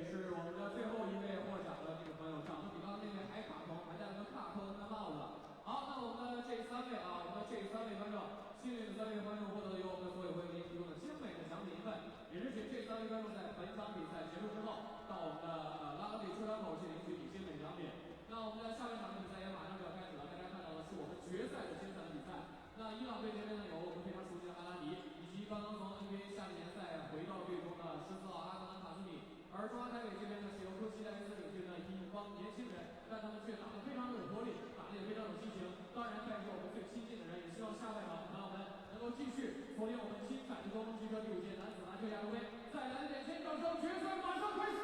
是我们的最后1位获奖的这个朋友，长得比刚刚那位还卡通，还戴了个大头的帽子。好，那我们的这3位啊，我们的这3位观众，幸运的3位观众获得了由我们的所有会员提供的精美的奖品1份，也是请这3位观众在本场比赛结束之后，到我们的啦啦队出场口去领取你精美奖品。那我们的下半场的比赛也马上就要开始了，大家看到的是我们决赛的精彩的比赛。那伊朗队这边呢，有我们非常熟悉的哈拉迪，以及刚刚从 NBA 夏季联赛回到队中的14号阿格兰卡斯米。而中华台北这边呢，是由科西戴维斯领军的一帮年轻人，但他们却打得非常有活力，打得也非常有激情。当然，带是我们最亲近的人，也希望下半场朋友们能够继续锁定我们精彩的东风汽车第5届男子篮球亚洲杯。再来点尖叫声，决赛马上开始！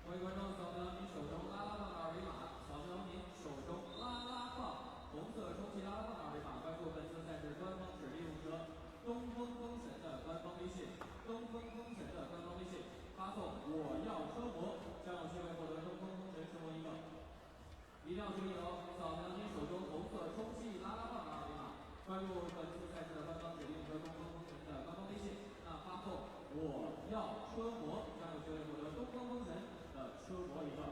各位观众，扫描您手中啦啦棒的二维码，扫描您手中啦啦棒红色充气啦啦棒的二维码，关注本次赛事官方指定用车东风风神的官方微信，东风风神的官方微信，发送我要车模，将有机会获得东风风神车模1个。一定要注意哦，扫描您手中红色充气啦啦棒的二维码，关注本次赛事的官方指定用车东风风神的官方微信，那发送我要车模，将有机会获得东风风神的车模1个。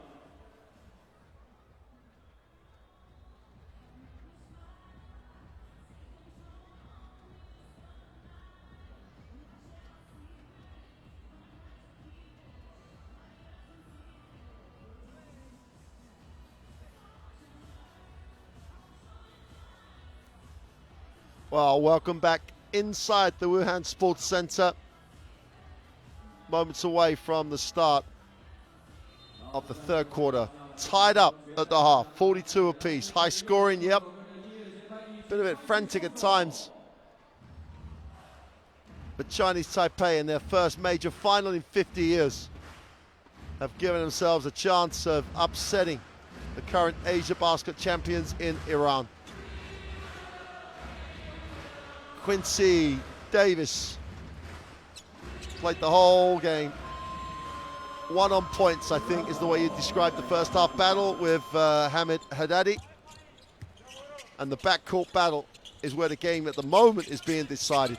Well, welcome back inside the Wuhan Sports Center. Moments away from the start of the third quarter. Tied up at the half, 42 apiece. High scoring, yep. Bit of it frantic at times. But Chinese Taipei, in their first major final in 50 years, have given themselves a chance of upsetting the current Asia basket champions in Iran. Quincy Davis played the whole game. One on points, I think, is the way you described the first half battle with Hamid Haddadi. And the backcourt battle is where the game at the moment is being decided.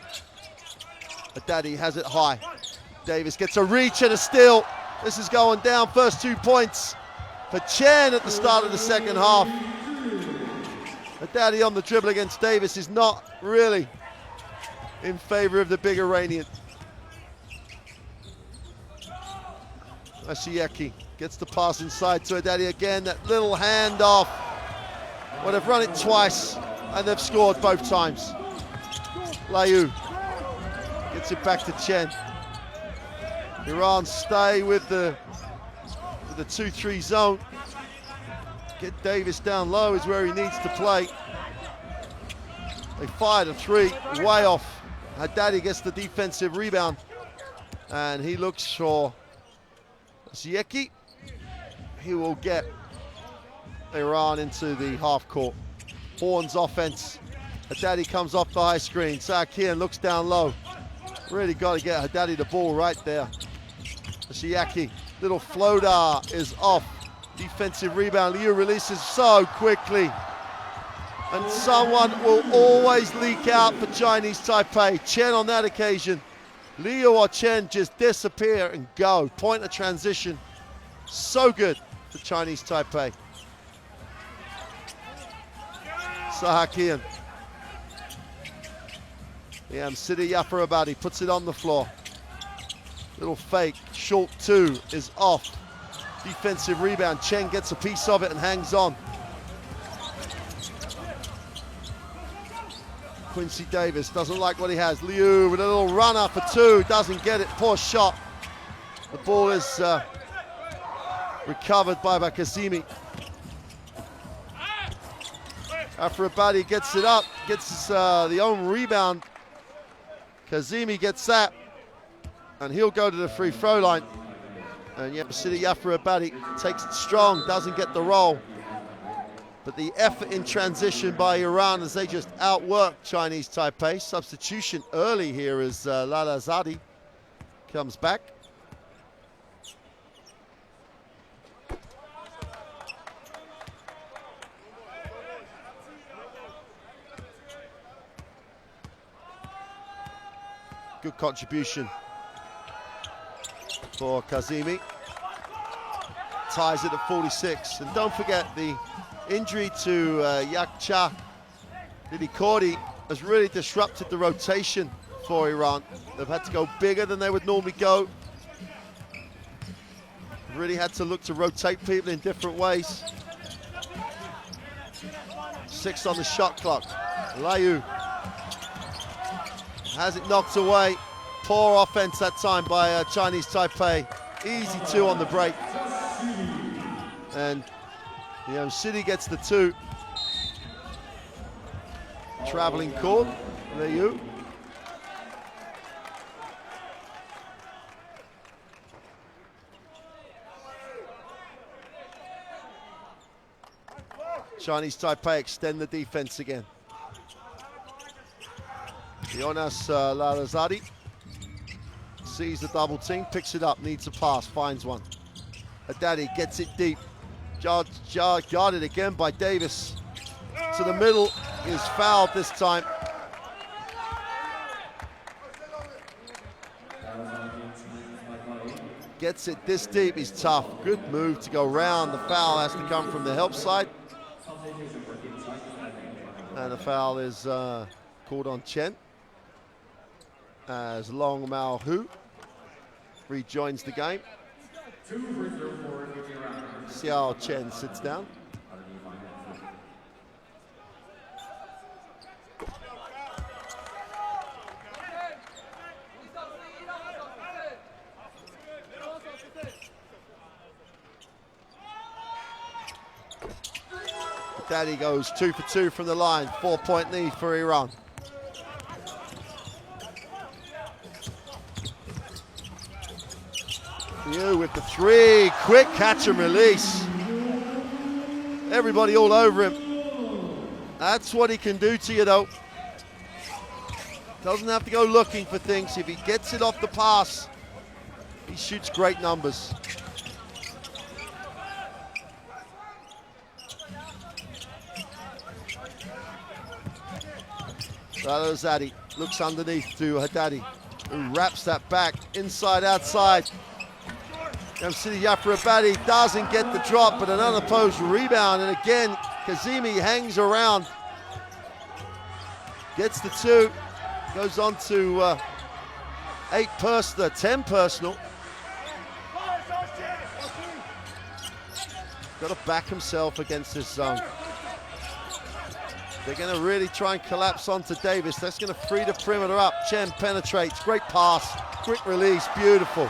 Haddadi has it high. Davis gets a reach and a steal. This is going down. First 2 points for Chen at the start of the second half. Haddadi on the dribble against Davis is not really in favor of the big Iranian. Ashieki gets the pass inside to Haddadi again. That little handoff. Well, they've run it twice and they've scored both times. Liu gets it back to Chen. Iran stay with the 2-3 zone. Get Davis down low is where he needs to play. They fired a 3, way off. Haddadi gets the defensive rebound. And he looks for Zieki. He will get Iran into the half court. Horn's offense. Haddadi comes off the high screen. Sakian looks down low. Really got to get Haddadi the ball right there. Shiaki, little floater is off. Defensive rebound. Liu releases so quickly. And someone will always leak out for Chinese Taipei. Chen on that occasion. Liu or Chen just disappear and go. Point of transition. So good for Chinese Taipei. Sahakian. City Yafarabadi puts it on the floor. Little fake, short 2 is off. Defensive rebound, Chen gets a piece of it and hangs on. Quincy Davis doesn't like what he has. Liu with a little runner for 2, doesn't get it, poor shot. The ball is recovered by Kazemi. Yafarabadi gets it up, gets the own rebound. Kazemi gets that, and he'll go to the free throw line. And City Yafarabadi takes it strong, doesn't get the roll. But the effort in transition by Iran as they just outwork Chinese Taipei. Substitution early here as Lalazadi comes back. Good contribution for Kazemi. Ties it at 46. And don't forget the injury to Yakcha Lilikori has really disrupted the rotation for Iran. They've had to go bigger than they would normally go. Really had to look to rotate people in different ways. 6 on the shot clock. Liu has it knocked away. Poor offense that time by Chinese Taipei. Easy 2 on the break. And City gets the 2. Traveling call. Liu. Chinese Taipei extend the defense again. Jonas Lalazadi sees the double team, picks it up, needs a pass, finds one. Haddadi gets it deep. Guarded again by Davis. To the middle, is fouled this time. Gets it this deep, he's tough. Good move to go round. The foul has to come from the help side. And the foul is called on Chen. As Long Mao Hu rejoins the game. Xiao Chen sits down. Daddy goes 2 for 2 from the line. 4-point lead for Iran. Liu with the 3, quick catch and release. Everybody all over him. That's what he can do to you though. Doesn't have to go looking for things. If he gets it off the pass, he shoots great numbers. Lalazadi looks underneath to Haddadi. who wraps that back inside, outside. City Yaprabadi doesn't get the drop, but an unopposed rebound, and again, Kazemi hangs around. Gets the 2, goes on to 8 personal, 10 personal. Got to back himself against this zone. They're going to really try and collapse onto Davis. That's going to free the perimeter up. Chen penetrates, great pass, quick release, beautiful.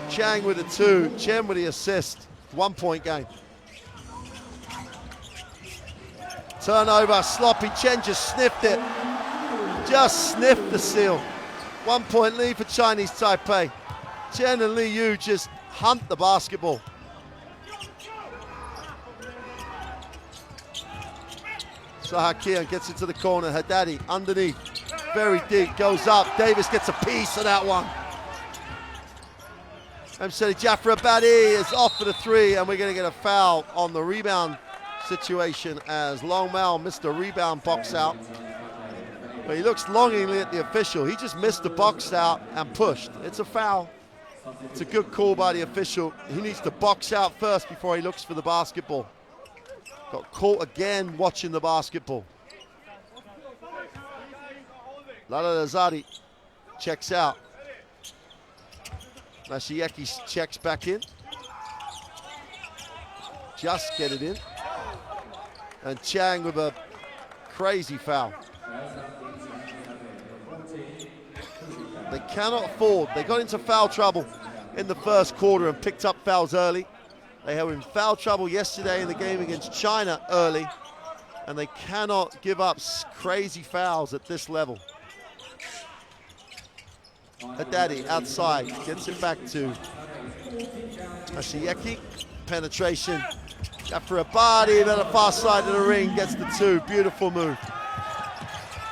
Chang with the 2, Chen with the assist. 1 point game. Turnover, sloppy. Chen just sniffed it. Just sniffed the seal. 1 point lead for Chinese Taipei. Chen and Li Yu just hunt the basketball. Sahakian gets into the corner. Haddadi underneath, very deep, goes up. Davis gets a piece of that one. Msedi Jafarabadi is off for the 3, and we're going to get a foul on the rebound situation as Long Mao missed a rebound box out. But he looks longingly at the official. He just missed the box out and pushed. It's a foul. It's a good call by the official. He needs to box out first before he looks for the basketball. Got caught again watching the basketball. Lala Lazari checks out. Mashieki checks back in. Just get it in. And Chang with a crazy foul. They cannot afford. They got into foul trouble in the first quarter and picked up fouls early. They were in foul trouble yesterday in the game against China early, and they cannot give up crazy fouls at this level. Haddadi outside, gets it back to Mashieki. Penetration. Jafarabadi on the far side of the ring, gets the 2. Beautiful move.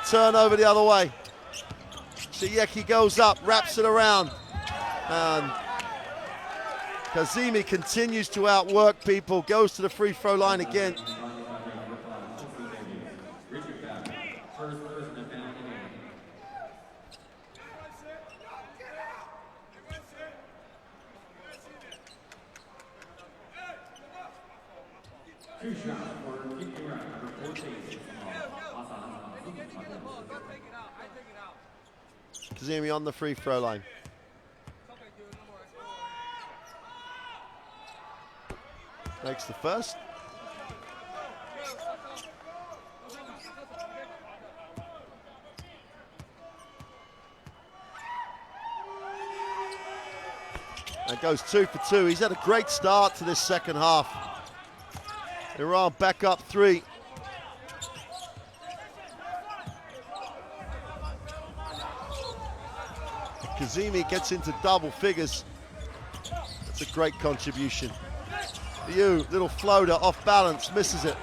Turnover the other way. Shieki goes up, wraps it around. And Kazemi continues to outwork people, goes to the free throw line again. Kazemi on the free throw line. Makes the first. And goes 2 for 2. He's had a great start to this second half. Iran back up 3. Kazemi gets into double figures. That's a great contribution. Liu, little floater off balance, misses it.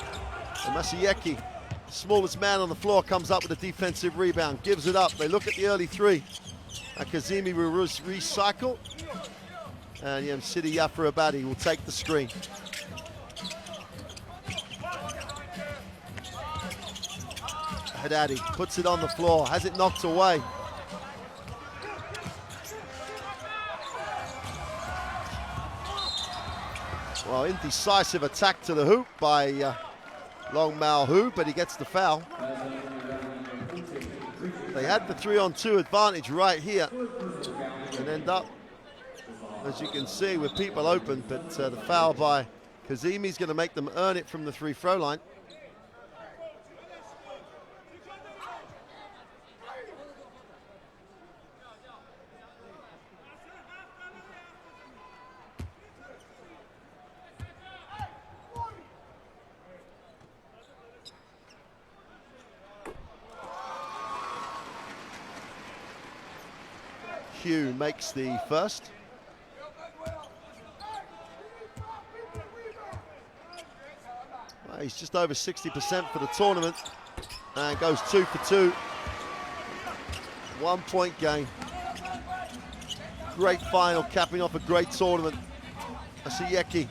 And Masayeki, smallest man on the floor, comes up with a defensive rebound, gives it up. They look at the early 3. And Kazemi will recycle. And Yemsidi Yafarabadi will take the screen. Haddadi puts it on the floor, has it knocked away. Well, indecisive attack to the hoop by Long Mao Hu, but he gets the foul. They had the 3-on-2 advantage right here and end up, as you can see, with people open, but the foul by Kazemi is going to make them earn it from the free throw line. Hugh makes the first. Well, he's just over 60% for the tournament and goes 2 for 2. 1 point game. Great final, capping off a great tournament. Asiyeki.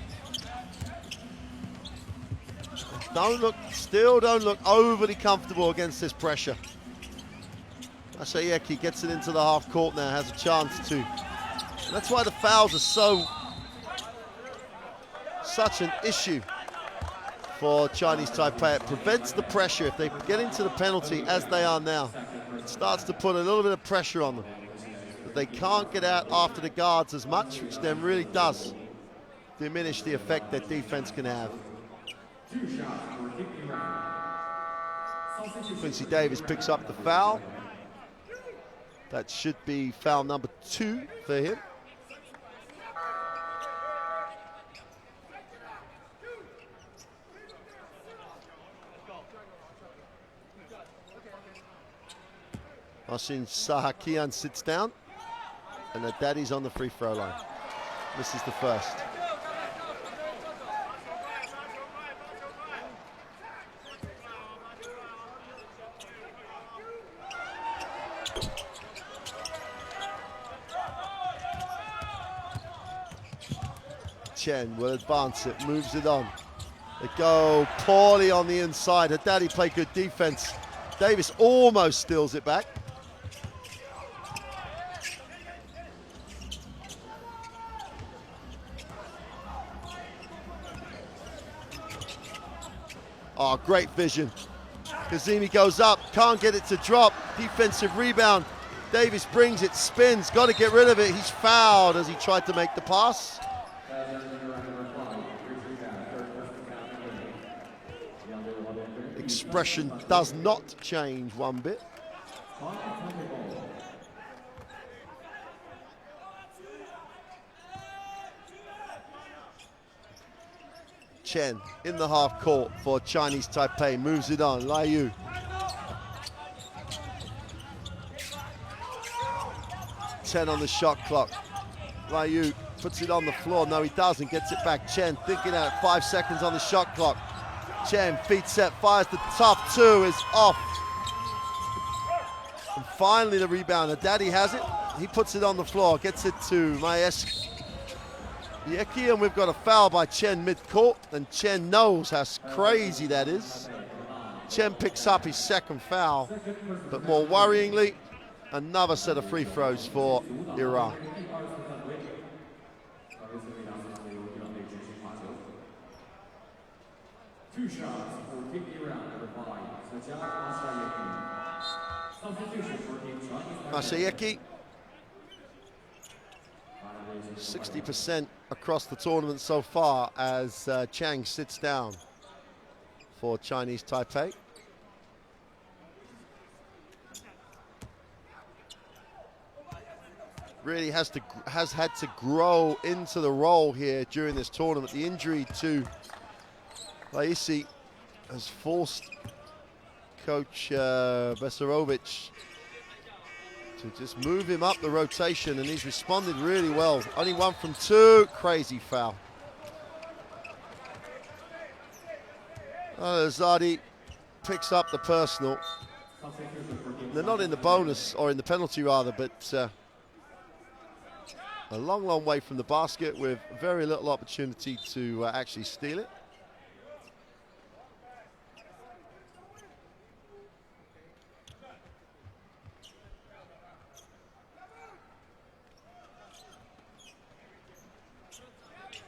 Still don't look overly comfortable against this pressure. Masayeki gets it into the half court now, has a chance to. And that's why the fouls are such an issue for Chinese Taipei. It prevents the pressure. If they get into the penalty as they are now, it starts to put a little bit of pressure on them. But they can't get out after the guards as much, which then really does diminish the effect that defense can have. Quincy Davis picks up the foul. That should be foul number 2 for him. Marcin Sahakian sits down, and the daddy's on the free throw line. This is the first. Chen will advance it, moves it on. They go poorly on the inside. Her daddy played good defense. Davis almost steals it back. Oh, great vision. Kazemi goes up, can't get it to drop. Defensive rebound. Davis brings it, spins, got to get rid of it. He's fouled as he tried to make the pass. Expression does not change one bit. Chen in the half court for Chinese Taipei, moves it on, Liu. Chen on the shot clock. Liu puts it on the floor, no he doesn't, gets it back. Chen thinking out, 5 seconds on the shot clock. Chen, feet set, fires the tough 2, is off. And finally the rebounder, Daddy has it. He puts it on the floor, gets it to Maieski. And we've got a foul by Chen mid-court, and Chen knows how crazy that is. Chen picks up his second foul, but more worryingly, another set of free throws for Iran. Two shots for Team Iran, number 5, Masayeki. 60% across the tournament so far as Chang sits down for Chinese Taipei. Really has had to grow into the role here during this tournament. The injury to Laisi has forced Coach Besarovic to just move him up the rotation, and he's responded really well. Only 1 from 2, crazy foul. Zadi picks up the personal. They're not in the bonus, or in the penalty rather, but a long, long way from the basket with very little opportunity to actually steal it.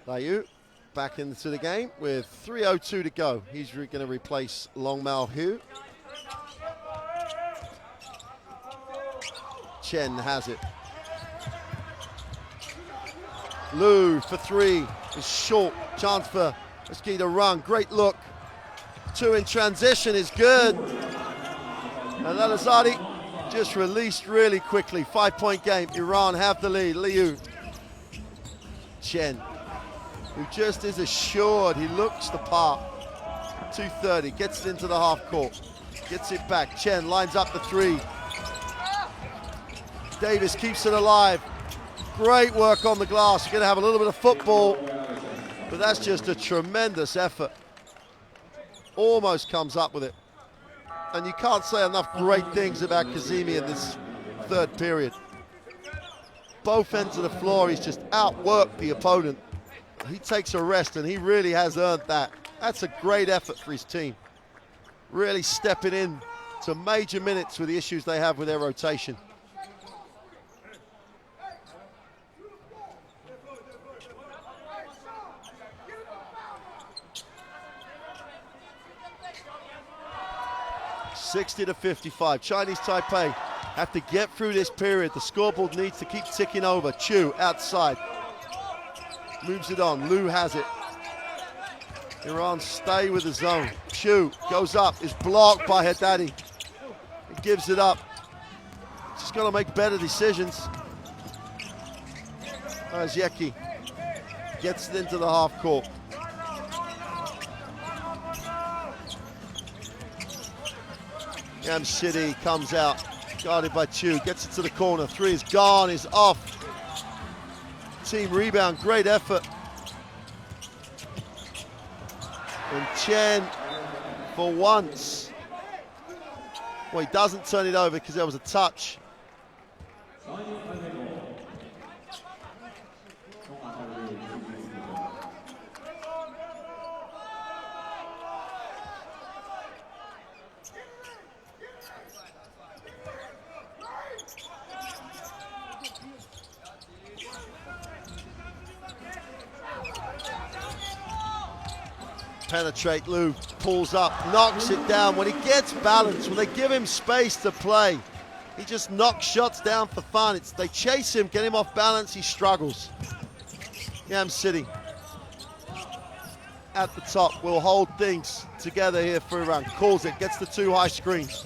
Liu back into the game with 3:02 to go. He's going to replace Long Mao Hu. Chen has it. Liu for 3 is short. Chance for Meski to run. Great look. 2 in transition is good. And Lalazadi just released really quickly. 5-point game. Iran have the lead. Liu. Chen, who just is assured, he looks the part. 2:30, gets it into the half court, gets it back. Chen lines up the 3. Davis keeps it alive. Great work on the glass. You're going to have a little bit of football, but that's just a tremendous effort. Almost comes up with it. And you can't say enough great things about Kazemi in this third period. Both ends of the floor, he's just outworked the opponent. He takes a rest, and he really has earned that. That's a great effort for his team. Really stepping in to major minutes with the issues they have with their rotation. (60-55). Chinese Taipei have to get through this period. The scoreboard needs to keep ticking over. Chu outside. Moves it on. Liu has it. Iran stay with the zone. Chu goes up, is blocked by Haddadi. He gives it up. Just got to make better decisions. As Yeki gets it into the half court. Yam City comes out, guarded by Chu, gets it to the corner. Three is gone, is off. Team rebound, great effort. And Chen, for once, well, he doesn't turn it over because there was a touch. Penetrate, Liu pulls up, knocks it down. When he gets balance, when they give him space to play, he just knocks shots down for fun. They chase him, get him off balance, he struggles. Yam City at the top will hold things together here for Iran. Calls it, gets the two high screens.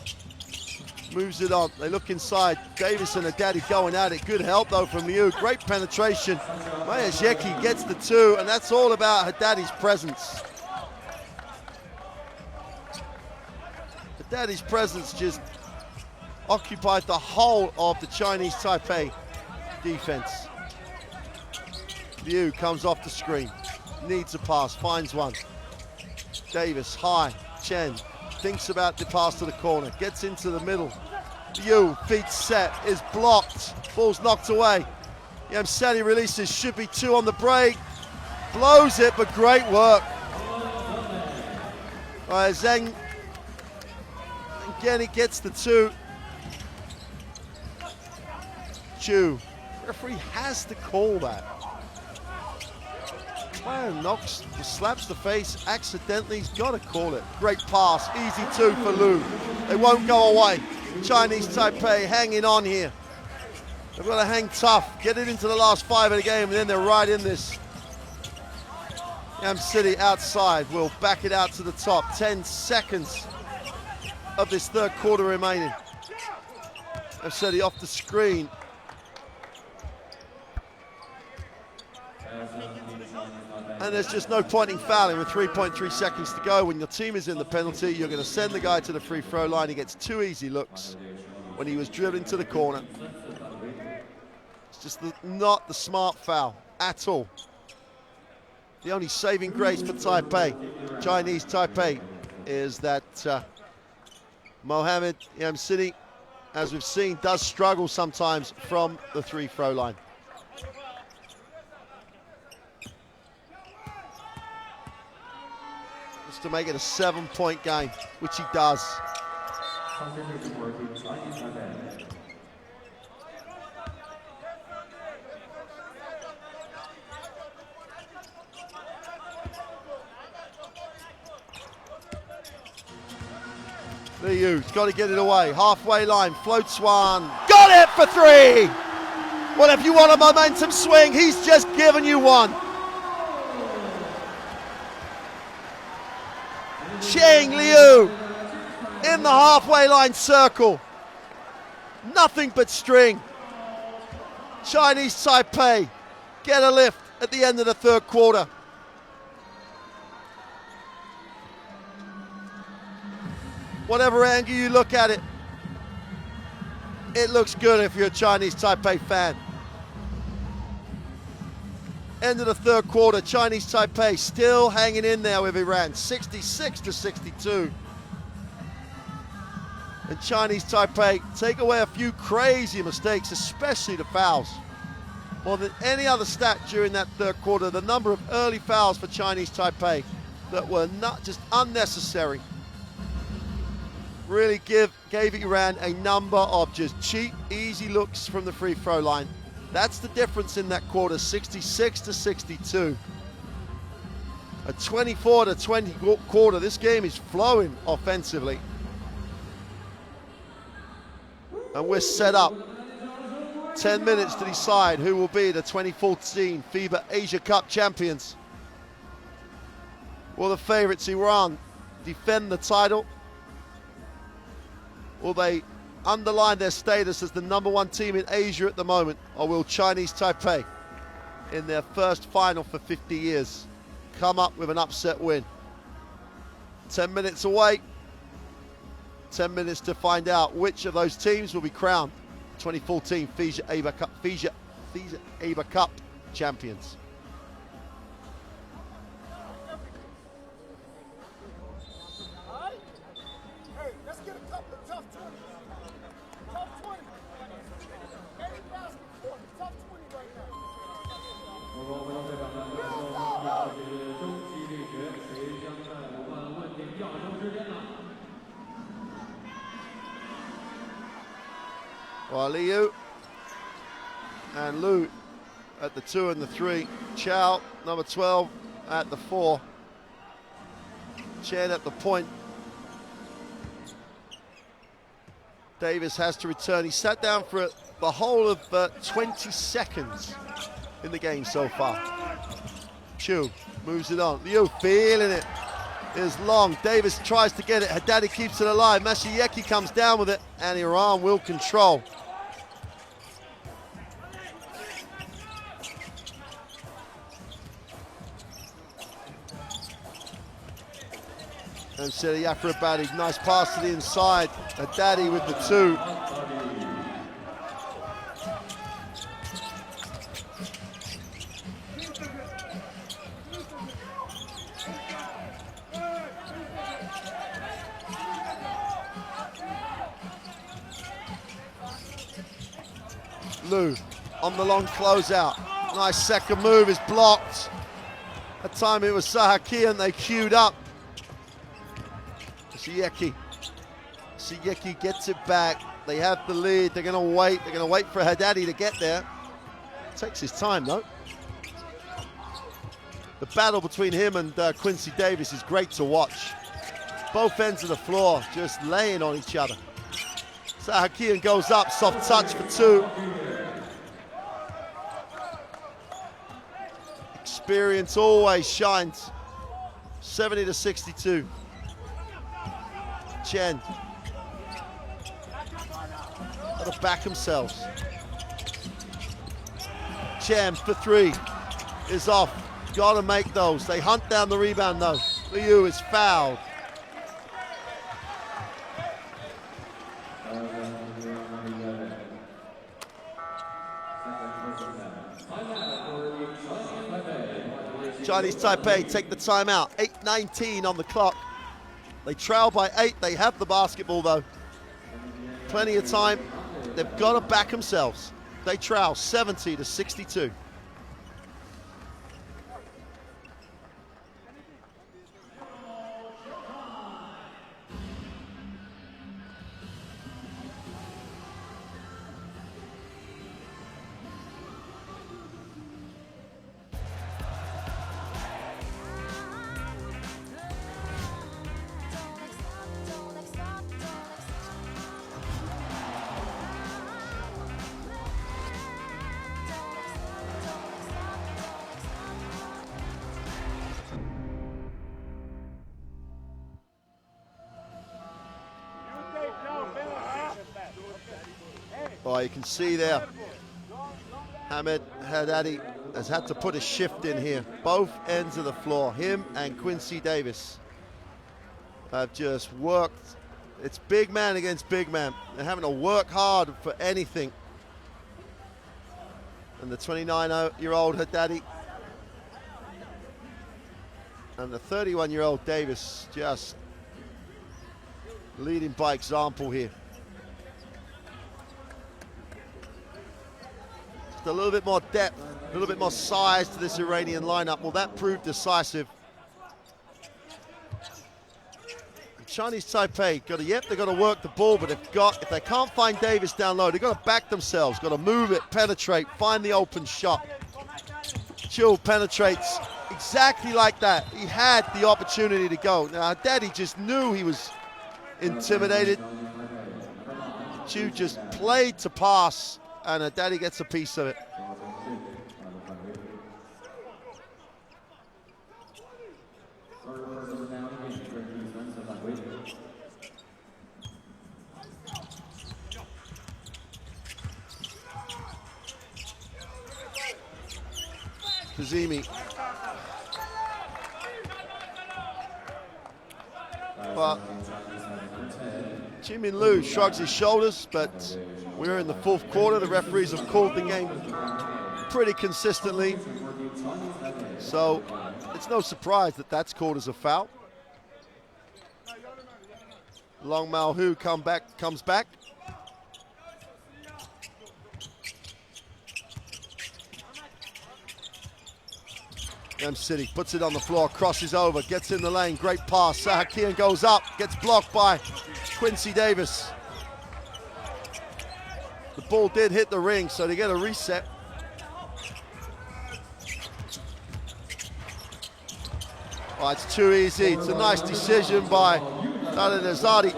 Moves it on, they look inside. Davis and Haddadi going at it. Good help though from Liu, great penetration. Mayasheki gets the two, and that's all about Haddadi's presence. Haddadi's presence just occupied the whole of the Chinese Taipei defense. Liu comes off the screen, needs a pass, finds one. Davis, high, Chen thinks about the pass to the corner, gets into the middle. Liu, feet set, is blocked, ball's knocked away. Yamsani releases, should be two on the break. Blows it, but great work. Zheng, again he gets the two. Chu, referee has to call that. Player knocks, slaps the face accidentally, he's got to call it. Great pass, easy two for Liu. They won't go away. Chinese Taipei hanging on here. They've got to hang tough, get it into the last 5 of the game, and then they're right in this. Yam City outside will back it out to the top. 10 seconds of this third quarter remaining. Yam City off the screen. And there's just no point in fouling with 3.3 seconds to go. When your team is in the penalty, you're going to send the guy to the free throw line. He gets 2 easy looks when he was driven to the corner. It's just not the smart foul at all. The only saving grace for Taipei, Chinese Taipei, is that Mohammed Yam City, as we've seen, does struggle sometimes from the free throw line. To make it a 7-point game, which he does. Liu's got to get it away. Halfway line, floats one. Got it for 3! Well, if you want a momentum swing, he's just given you one. Cheng Liu in the halfway line circle. Nothing but string. Chinese Taipei get a lift at the end of the third quarter. Whatever angle you look at it, it looks good if you're a Chinese Taipei fan. End of the third quarter, Chinese Taipei still hanging in there with Iran, 66-62. And Chinese Taipei take away a few crazy mistakes, especially the fouls. More than any other stat during that third quarter, the number of early fouls for Chinese Taipei that were not just unnecessary really gave Iran a number of just cheap, easy looks from the free throw line. That's the difference in that quarter, 66 to 62. A 24 to 20 quarter. This game is flowing offensively. And we're set up. 10 minutes to decide who will be the 2014 FIBA Asia Cup champions. Will the favourites Iran defend the title? Will they underline their status as the #1 team in Asia at the moment? Or will Chinese Taipei, in their first final for 50 years, come up with an upset win? 10 minutes away. 10 minutes to find out which of those teams will be crowned 2014 FIBA Cup champions. Hey, let's get a couple of tough 20. Tough 20. Any basketball, tough 20 right now. 中期对决，谁将在武汉问鼎第2周之间呢？ Well, Liu and Lu at the 2 and the 3. Chow, number 12, at the 4. Chen at the point. Davis has to return. He sat down for the whole of 20 seconds in the game so far. Chu moves it on. Liu feeling it. Is long. Davis tries to get it. Haddadi keeps it alive. Masayeki comes down with it, and Iran will control. And Sidi Akrabadi, nice pass to the inside. Haddadi with the 2. Lu on the long closeout. Nice second move is blocked. That time it was Sahaki and they queued up. Siyeki gets it back. They have the lead. They're going to wait. They're going to wait for Haddadi to get there. Takes his time though. The battle between him and Quincy Davis is great to watch. Both ends of the floor just laying on each other. Sahakian goes up, soft touch for 2. Experience always shines. 70 to 62. Chen. Got to back themselves. Chen for 3 is off. Got to make those. They hunt down the rebound though. Liu is fouled. Chinese Taipei take the timeout. 8:19 on the clock. They trail by 8. They have the basketball though. Plenty of time. They've got to back themselves. They trail 70 to 62. Oh, you can see there, Hamed Haddadi has had to put a shift in here. Both ends of the floor, him and Quincy Davis have just worked. It's big man against big man. They're having to work hard for anything. And the 29-year-old Haddadi and the 31-year-old Davis just leading by example here. Just a little bit more depth, a little bit more size to this Iranian lineup. Well, that proved decisive. Chinese Taipei they've got to work the ball, but if they can't find Davis down low, they've got to back themselves, got to move it, penetrate, find the open shot. Chiu penetrates exactly like that. He had the opportunity to go. Now, Daddy just knew he was intimidated. Chiu just played to pass, and Daddy gets a piece of it. Kazemi. But Jimin Liu shrugs his shoulders, but we're in the fourth quarter. The referees have called the game pretty consistently, so it's no surprise that that's called as a foul. Long Mao Hu comes back. City puts it on the floor, crosses over, gets in the lane, great pass. Sahakian goes up, gets blocked by Quincy Davis. The ball did hit the ring, so they get a reset. Oh, it's too easy. It's a nice decision by Dalit Azadi.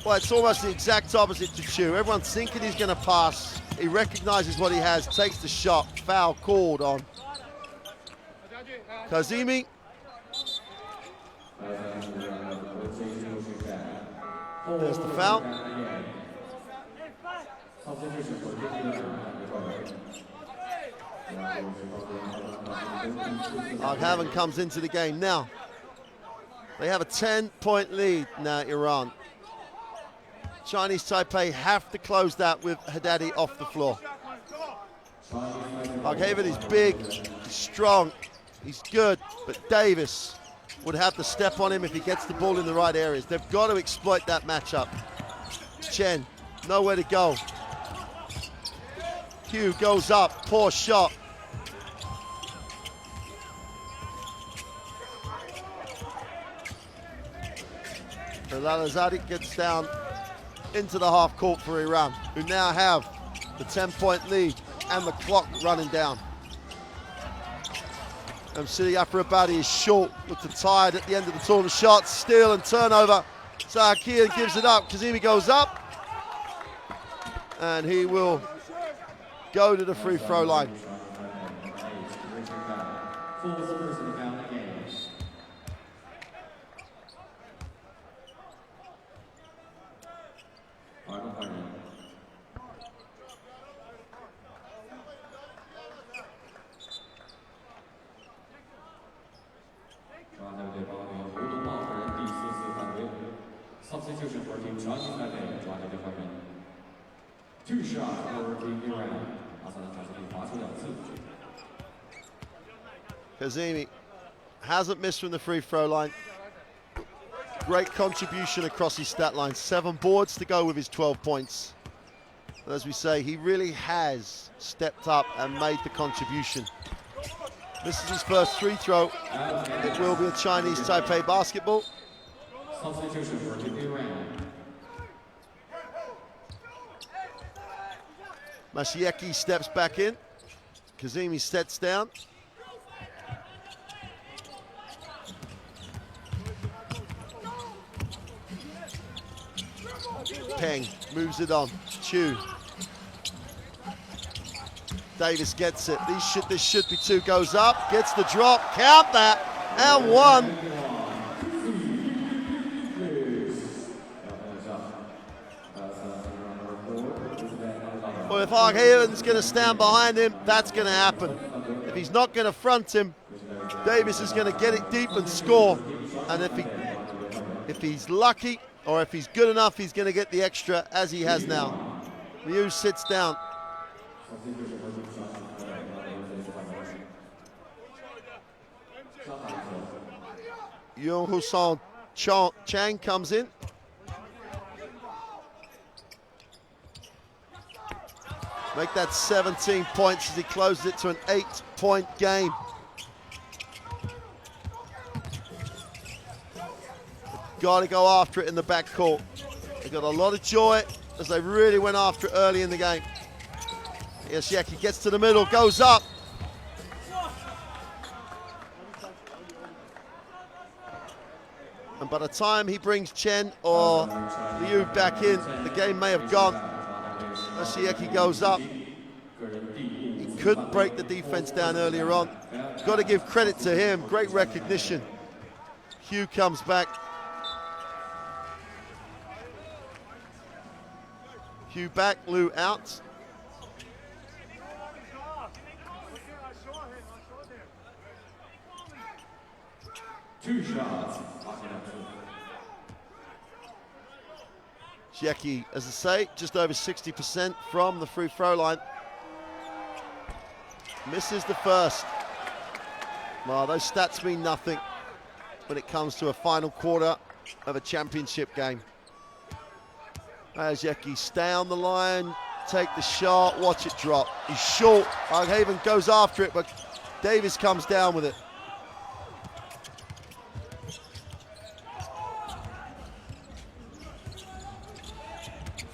Well, it's almost the exact opposite to Chiu. Everyone's thinking he's going to pass. He recognizes what he has, takes the shot. Foul called on Kazemi. There's the foul. Haven comes into the game now. They have a 10-point lead now, Iran. Chinese Taipei have to close that with Haddadi off the floor. Haven is big, he's strong, he's good, but Davis would have to step on him if he gets the ball in the right areas. They've got to exploit that matchup. Chen, nowhere to go. Q goes up, poor shot. Lalazadi gets down into the half court for Iran, who now have the 10-point lead and the clock running down. City Afrabadi is short with the tide at the end of the tournament. Shots, steal and turnover. Sahakian gives it up. Kazemi goes up, and he will go to the free throw line. Substitution for Team Chinese Taipei抓这个方面 ，2 shot for Team Iran， 阿萨的传球罚出2次。Kazemi hasn't missed from the free throw line. Great contribution across his stat line. 7 boards to go with his 12 points. But as we say, he really has stepped up and made the contribution. This is his first free throw. It will be a Chinese Taipei basketball. Substitution for Team Iran. Mashieki steps back in. Kazemi sets down. Peng moves it on. Chiu. Davis gets it. This should be 2. Goes up. Gets the drop. Count that. And 1. Well, if Hagen's going to stand behind him, that's going to happen. If he's not going to front him, Davis is going to get it deep and score. And if he's lucky, or if he's good enough, he's going to get the extra, as he has now. Liu sits down. Yung Husan Chang comes in. Make that 17 points as he closes it to an 8-point game. got to go after it in the backcourt. They got a lot of joy as they really went after it early in the game. Yoshiaki gets to the middle, goes up. And by the time he brings Chen or Liu back in, the game may have gone. Yoshiaki goes up. He couldn't break the defense down earlier on. Got to give credit to him, great recognition. Hugh comes back. Hugh back, Liu out. Two shots. Yoshiaki, as I say, just over 60% from the free throw line. Misses the first. Well, those stats mean nothing when it comes to a final quarter of a championship game. Yoshiaki, stay on the line, take the shot, watch it drop. He's short. Haven goes after it, but Davis comes down with it.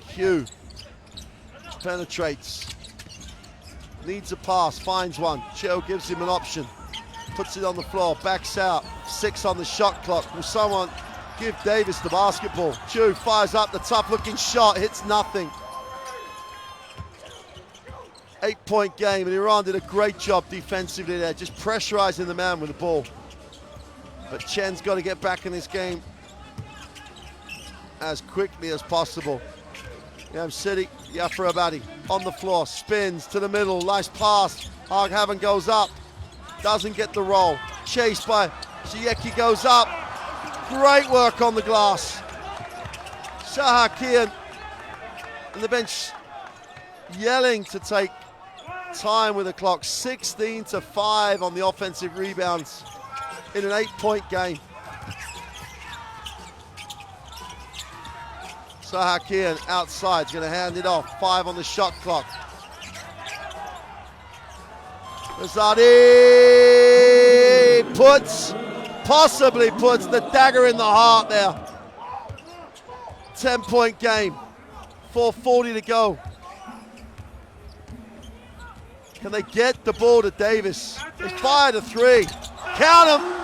Hugh penetrates, needs a pass, finds one. Chell gives him an option, puts it on the floor, backs out, 6 on the shot clock. Will someone give Davis the basketball? Chu fires up the tough looking shot, hits nothing. 8-point game, and Iran did a great job defensively there, just pressurizing the man with the ball. But Chen's got to get back in this game as quickly as possible. Yam City, Yafra Abadi on the floor, spins to the middle, nice pass. Haven goes up, doesn't get the roll. Chased by Yoshiaki, goes up. Great work on the glass. Sahakian and the bench yelling to take time with the clock. 16-5 on the offensive rebounds in an 8-point game. Sahakian outside, is going to hand it off. 5 on the shot clock. Rosati possibly puts the dagger in the heart there. 10-point game, 4:40 to go. Can they get the ball to Davis? They fired a 3. Count them.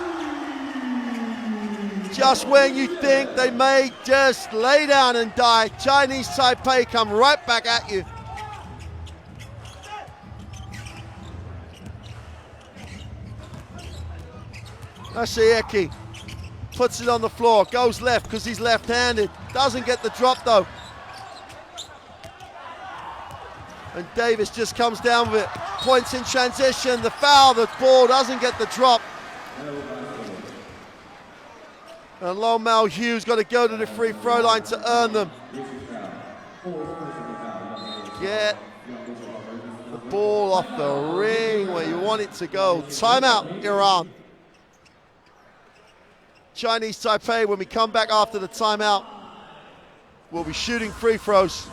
Just when you think they may just lay down and die, Chinese Taipei come right back at you. Ashieki puts it on the floor, goes left because he's left-handed. Doesn't get the drop though. And Davis just comes down with it. Points in transition, the foul, the ball doesn't get the drop. And Long Mao Hughes got to go to the free throw line to earn them. Get the ball off the ring where you want it to go. Timeout, Iran. Chinese Taipei, when we come back after the timeout, will be shooting free throws.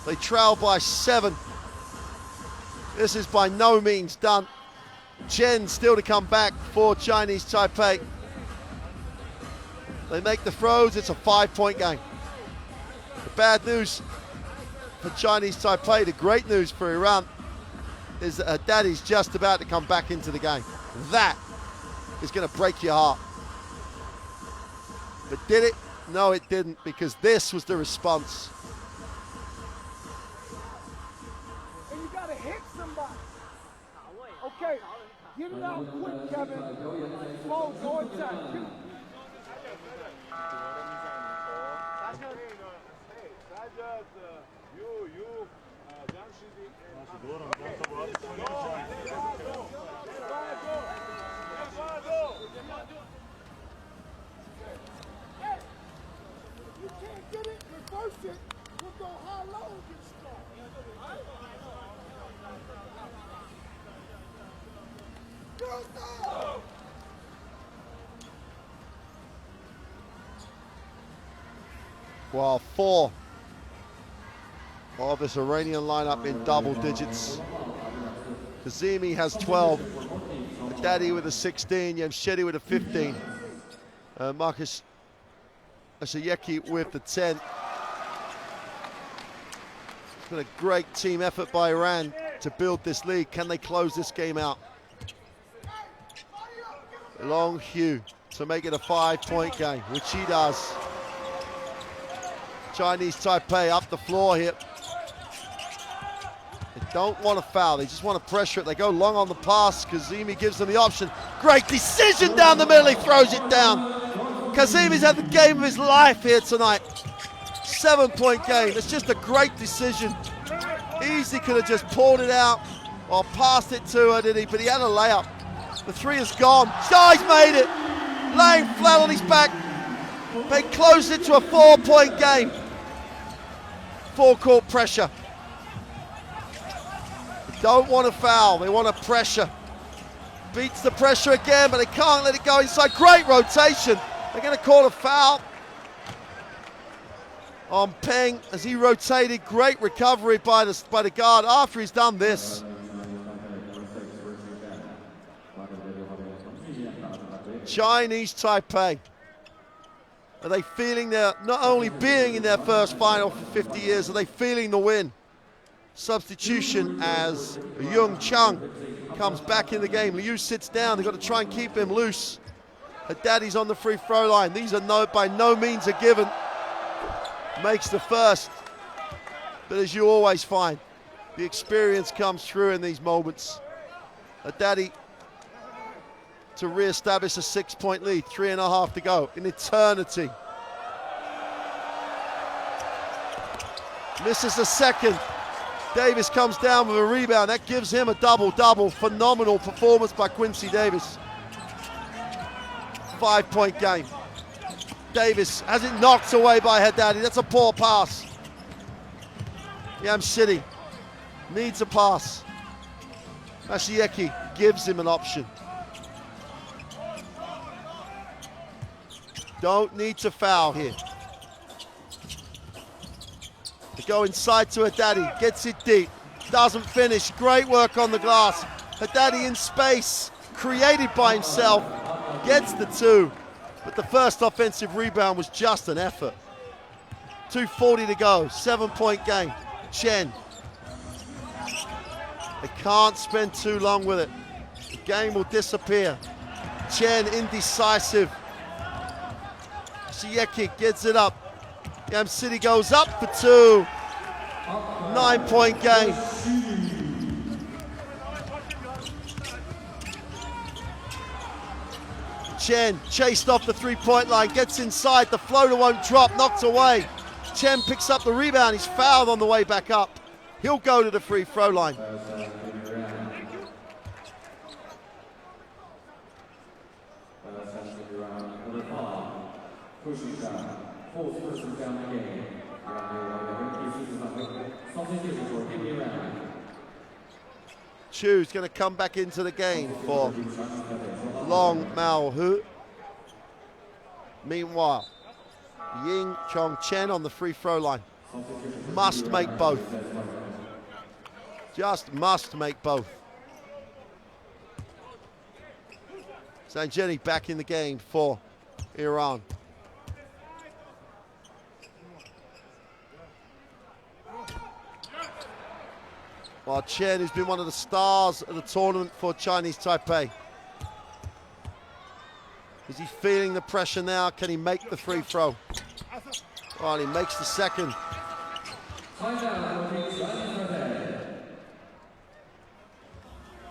They trail by 7. This is by no means done. Chen still to come back for Chinese Taipei. They make the throws, it's a 5-point game. The bad news for Chinese Taipei, the great news for Iran, is that Daddy's just about to come back into the game. That is going to break your heart. But did it? No, it didn't, because this was the response. And you gotta hit somebody. Okay, get it out quick, Kevin. Slow, go inside. You can't get it, reverse it. We'll go high low and get strong. Well, 4 of this Iranian lineup in double digits. Kazemi has 12. Daddy with a 16. Yamshedi with a 15. Marcus Ashiyeki with the 10. It's been a great team effort by Iran to build this lead. Can they close this game out? Long Hugh to make it a 5-point game, which he does. Chinese Taipei up the floor here. They don't want to foul, they just want to pressure it. They go long on the pass. Kazemi gives them the option. Great decision down the middle, he throws it down. Kazemi's had the game of his life here tonight. 7-point game, it's just a great decision. Easy could have just pulled it out or passed it to her, did he? But he had a layup. The three is gone. Oh, he's made it. Laying flat on his back. They closed it to a 4-point game. Four-court pressure. They don't want to foul, they want to pressure. Beats the pressure again, but they can't let it go inside. Great rotation. They're going to call a foul on Peng as he rotated. Great recovery by the guard after he's done this. Chinese Taipei. Are they feeling their, not only being in their first final for 50 years, are they feeling the win? Substitution as Young Chung comes back in the game. Liu sits down, they've got to try and keep him loose. Haddadi's on the free throw line. These are by no means a given. Makes the first. But as you always find, the experience comes through in these moments. Haddadi to re-establish a 6-point lead, 3.5 to go, an eternity. Misses the second. Davis comes down with a rebound. That gives him a double-double. Phenomenal performance by Quincy Davis. 5-point game. Davis has it knocked away by Haddadi. That's a poor pass. Yam City needs a pass. Ashiyeki gives him an option. Don't need to foul here. They go inside to Haddadi, gets it deep, doesn't finish. Great work on the glass. Haddadi in space, created by himself, gets the 2. But the first offensive rebound was just an effort. 2:40 to go, 7-point game. Chen. They can't spend too long with it. The game will disappear. Chen indecisive. Shiyeki gets it up. Yam City goes up for 2. 9-point game. Chen chased off the 3-point line, gets inside, the floater won't drop, knocked away. Chen picks up the rebound, he's fouled on the way back up. He'll go to the free throw line. Chu's going to come back into the game for Long Mao Hu. Meanwhile, Ying Chong Chen on the free throw line. Must make both. Just must make both. Sanjeni back in the game for Iran. While Chen, who's been one of the stars of the tournament for Chinese Taipei. Is he feeling the pressure now? Can he make the free throw? Well, he makes the second.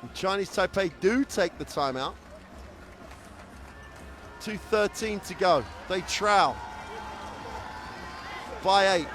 And Chinese Taipei do take the timeout. 2:13 to go. They trail by 8.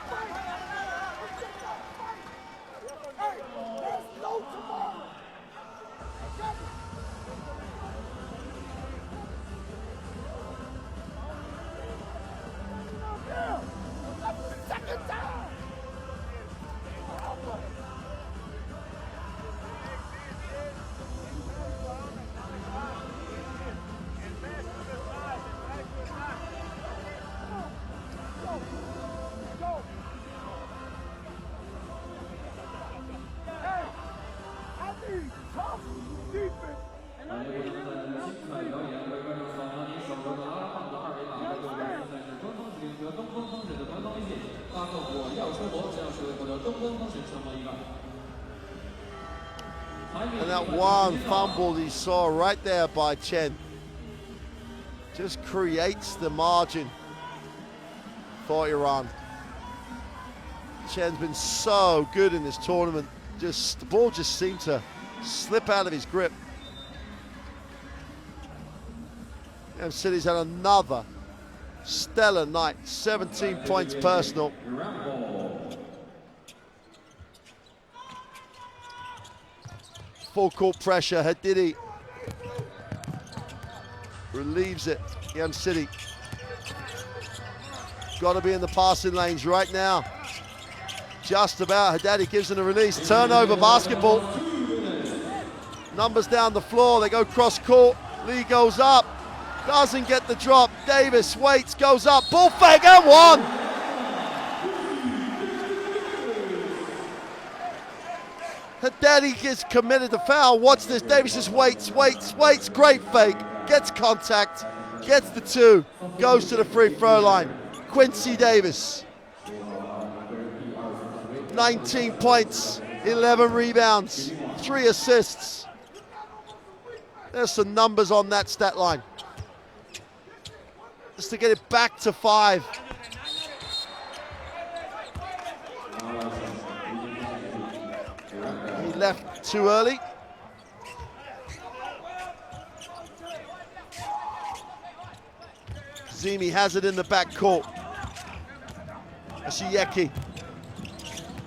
And that one fumble he saw right there by Chen just creates the margin for Iran. Chen's been so good in this tournament. Just the ball just seemed to slip out of his grip. And City's had another stellar night. 17 points personal. Full court pressure. Hadidi relieves it. Young City got to be in the passing lanes right now. Just about. Haddadi gives it a release. Turnover basketball. Numbers down the floor. They go cross court. Lee goes up. Doesn't get the drop. Davis waits, goes up. Ball fake and one. Haddadi gets committed to foul. Watch this. Davis just waits. Great fake. Gets contact. Gets the two. Goes to the free throw line. Quincy Davis. 19 points, 11 rebounds, 3 assists. There's some numbers on that stat line. Just to get it back to 5. He left too early. Zimi has it in the backcourt. Ashiyeki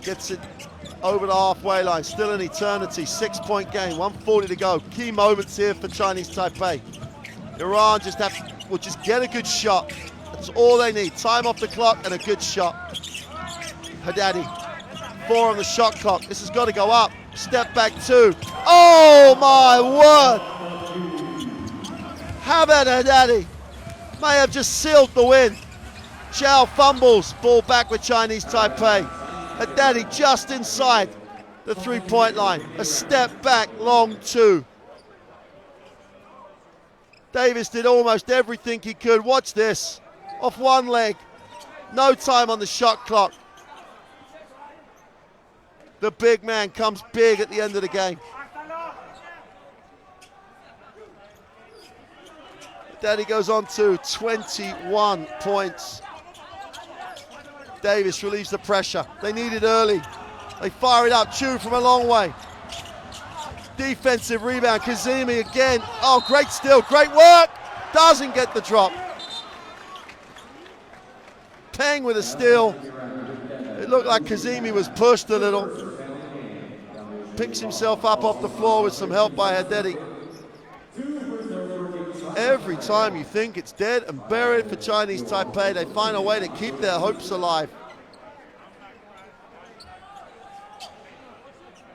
gets it over the halfway line. Still an eternity. 6-point game. 1:40 to go. Key moments here for Chinese Taipei. Iran will just get a good shot. That's all they need. Time off the clock and a good shot. Haddadi, 4 on the shot clock. This has got to go up. Step back 2. Oh my word! How about Haddadi? May have just sealed the win. Zhao fumbles. Ball back with Chinese Taipei. Haddadi just inside the 3-point line. A step back, long 2. Davis did almost everything he could. Watch this. Off one leg. No time on the shot clock. The big man comes big at the end of the game. Haddadi goes on to 21 points. Davis relieves the pressure. They need it early. They fire it up. Chu from a long way. Defensive rebound. Kazemi again. Oh, great steal. Great work. Doesn't get the drop. Peng with a steal. It looked like Kazemi was pushed a little. Picks himself up off the floor with some help by Haddadi. Every time you think it's dead and buried for Chinese Taipei, they find a way to keep their hopes alive.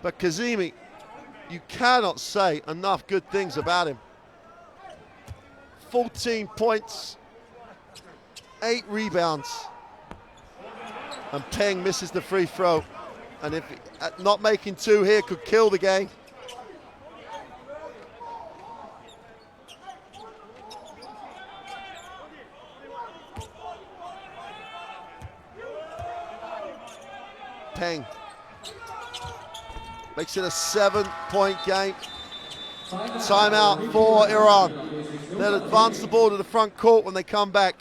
But Kazemi, you cannot say enough good things about him. 14 points, 8 rebounds. And Peng misses the free throw. And if not making 2 here could kill the game. Peng makes it a 7-point game. Timeout for Iran. They'll advance the ball to the front court when they come back.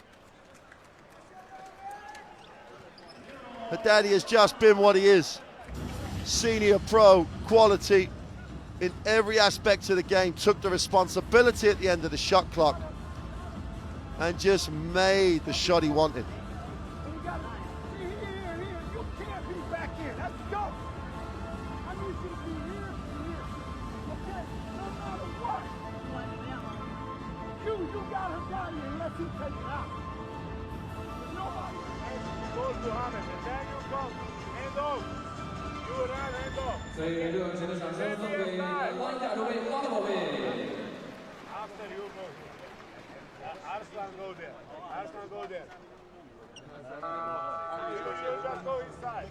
Haddadi has just been what he is. Senior pro quality in every aspect of the game. Took the responsibility at the end of the shot clock and just made the shot he wanted. Arslan go there. Arslan go there. You just go inside.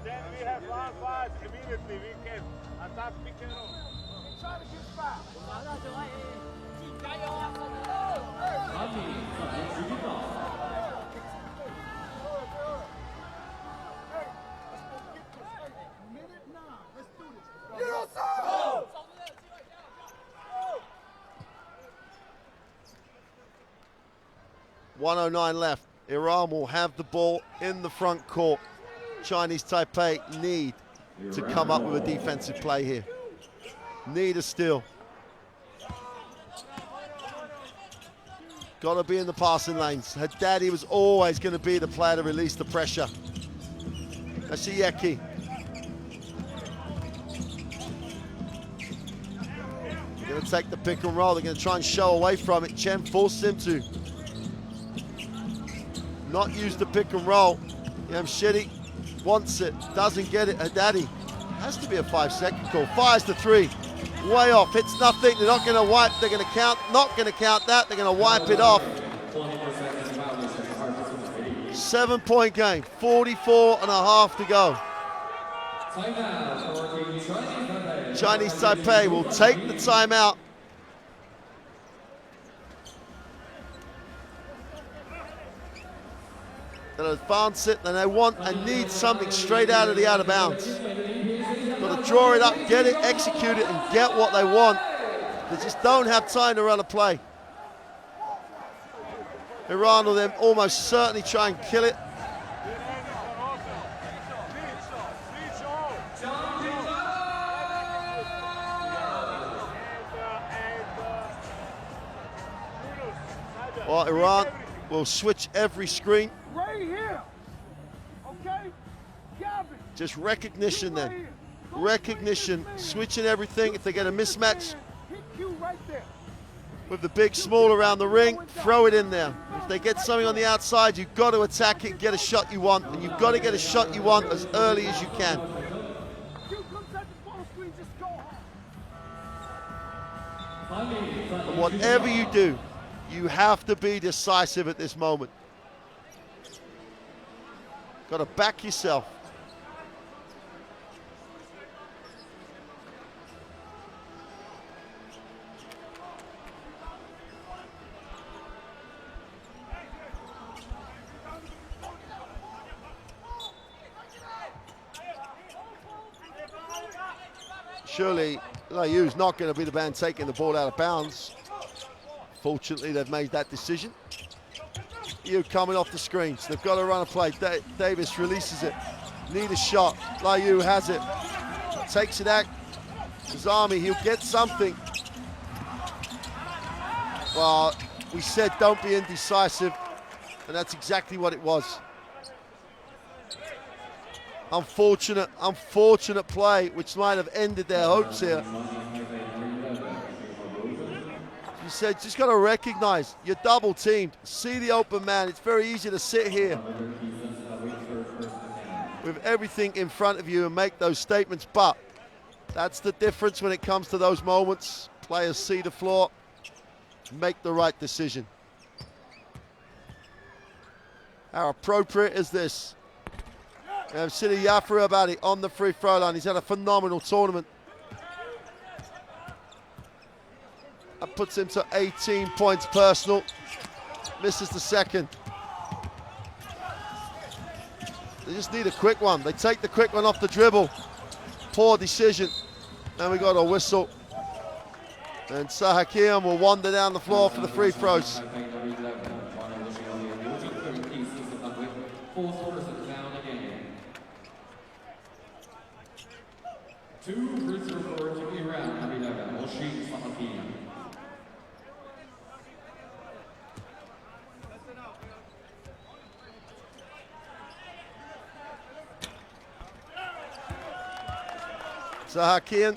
Then we have 1-5 immediately. We can attack pick and roll. Try to get foul. 1:09 left. Iran will have the ball in the front court. Chinese Taipei need to come up with a defensive play here. Need a steal. Got to be in the passing lanes. Haddadi was always going to be the player to release the pressure. Ashiyeki. They're going to take the pick and roll. They're going to try and show away from it. Chen forced him to not use the pick and roll. Yamshidi wants it, doesn't get it. Haddadi has to be a 5-second call. Fires the three. Way off, hits nothing. They're not going to wipe, they're going to count, not going to count that. They're going to wipe it off. 7-point game, 44.5 to go. Chinese Taipei will take the timeout. They'll advance it, and they want and need something straight out of the out of bounds. Got to draw it up, get it, execute it, and get what they want. They just don't have time to run a play. Iran will then almost certainly try and kill it. Well, Iran will switch every screen. Right here. Okay? Gavin. Just recognition then. Recognition, switching everything. If they get a mismatch with the big small around the ring, throw it in there. If they get something on the outside, you've got to attack it, get a shot you want, and you've got to get a shot you want as early as you can. And whatever you do, you have to be decisive at this moment. Got to back yourself. Surely Layu's not going to be the man taking the ball out of bounds. Fortunately, they've made that decision. You coming off the screen, so they've got to run a play. Davis releases it. Need a shot. Layu has it. Takes it out. Zami, he'll get something. Well, we said don't be indecisive, and that's exactly what it was. Unfortunate play, which might have ended their hopes here. You said, just got to recognize you're double teamed. See the open man. It's very easy to sit here with everything in front of you and make those statements, but that's the difference when it comes to those moments. Players see the floor, make the right decision. How appropriate is this? Sidi Yafru Abadi on the free throw line. He's had a phenomenal tournament. That puts him to 18 points personal. Misses the second. They just need a quick one. They take the quick one off the dribble. Poor decision. And we got a whistle. And Sahakian will wander down the floor for the free throws. Sahakian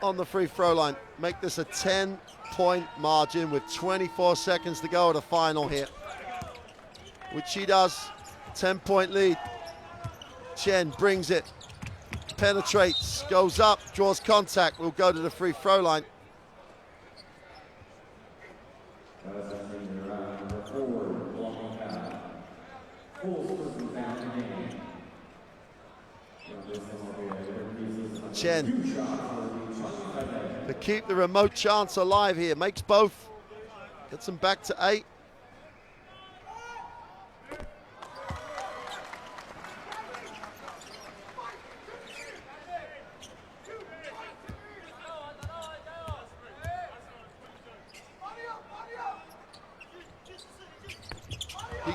on the free throw line. Make this a 10-point margin with 24 seconds to go at the final here. Which he does. 10-point lead. Chen brings it. Penetrates, goes up, draws contact, will go to the free throw line. Chen to keep the remote chance alive here, makes both, gets them back to 8.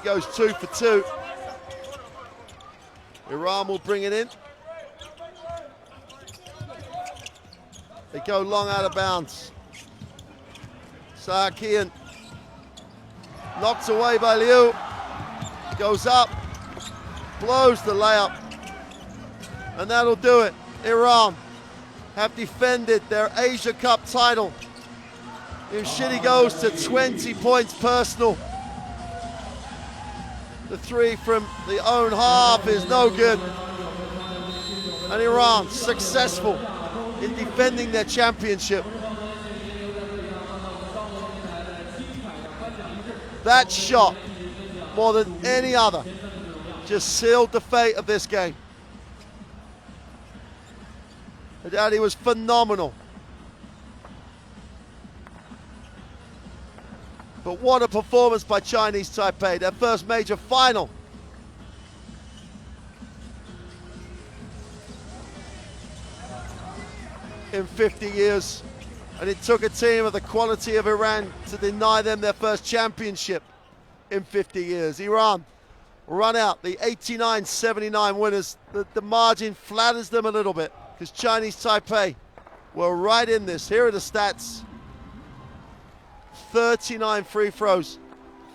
goes 2 for 2. Iran will bring it in. They go long out of bounds. Sahakian knocked away by Liu. Goes up, blows the layup. And that'll do it. Iran have defended their Asia Cup title. Imshidi goes to 20 points personal. The three from the own half is no good. And Iran successful in defending their championship. That shot, more than any other, just sealed the fate of this game. Haddadi was phenomenal. But what a performance by Chinese Taipei, their first major final. In 50 years. And it took a team of the quality of Iran to deny them their first championship in 50 years. Iran run out the 89-79 winners. The margin flatters them a little bit because Chinese Taipei were right in this. Here are the stats. 39 free throws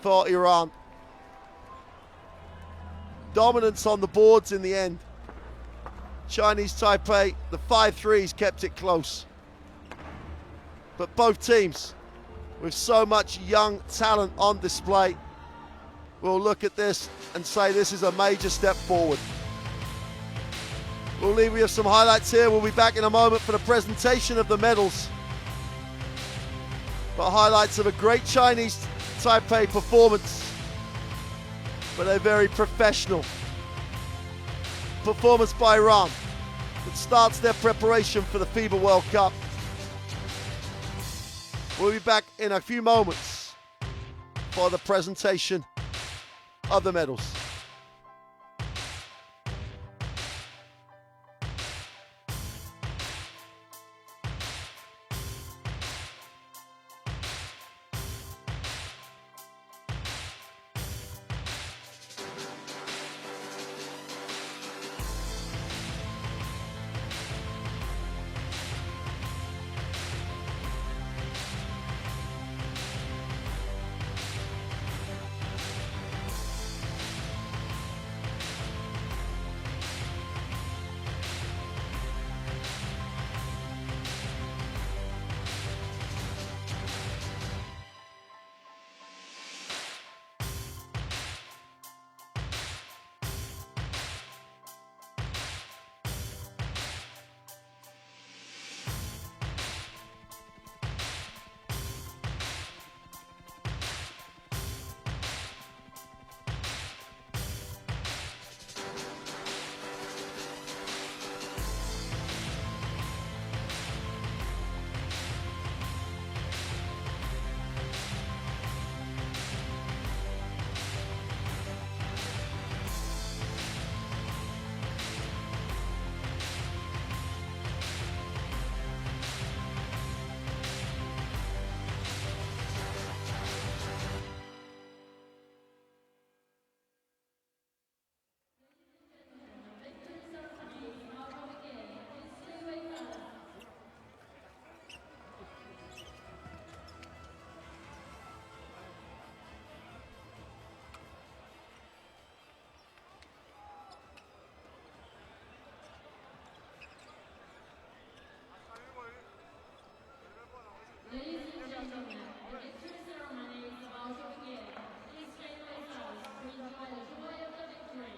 for Iran. Dominance on the boards in the end. Chinese Taipei, the 5 threes kept it close. But both teams, with so much young talent on display, will look at this and say this is a major step forward. We'll leave you with some highlights here. We'll be back in a moment for the presentation of the medals. But highlights of a great Chinese Taipei performance, but a very professional performance by Iran that starts their preparation for the FIBA World Cup. We'll be back in a few moments for the presentation of the medals. Ladies and gentlemen, the victory ceremony is about to begin. Please stay with us to enjoy the joy of the victory.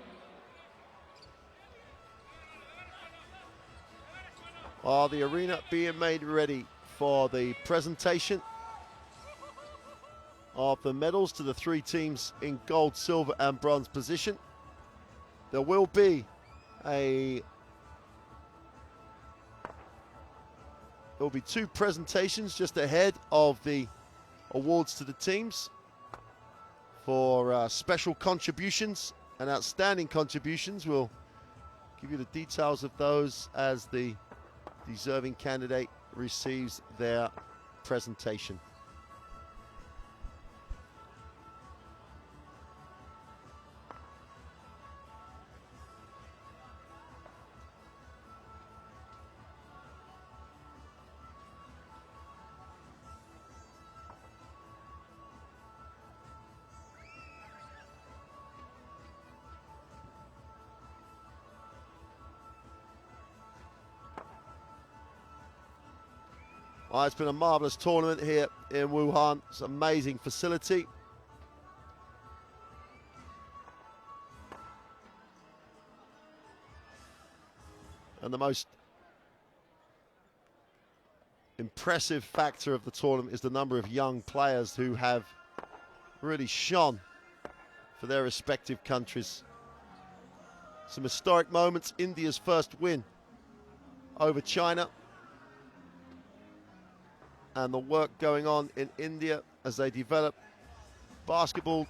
While the arena being made ready for the presentation of the medals to the three teams in gold, silver and bronze position, there will be There'll be two presentations just ahead of the awards to the teams for special contributions and outstanding contributions. We'll give you the details of those as the deserving candidate receives their presentation. Well, it's been a marvellous tournament here in Wuhan. It's an amazing facility. And the most impressive factor of the tournament is the number of young players who have really shone for their respective countries. Some historic moments. India's first win over China. And the work going on in India as they develop basketball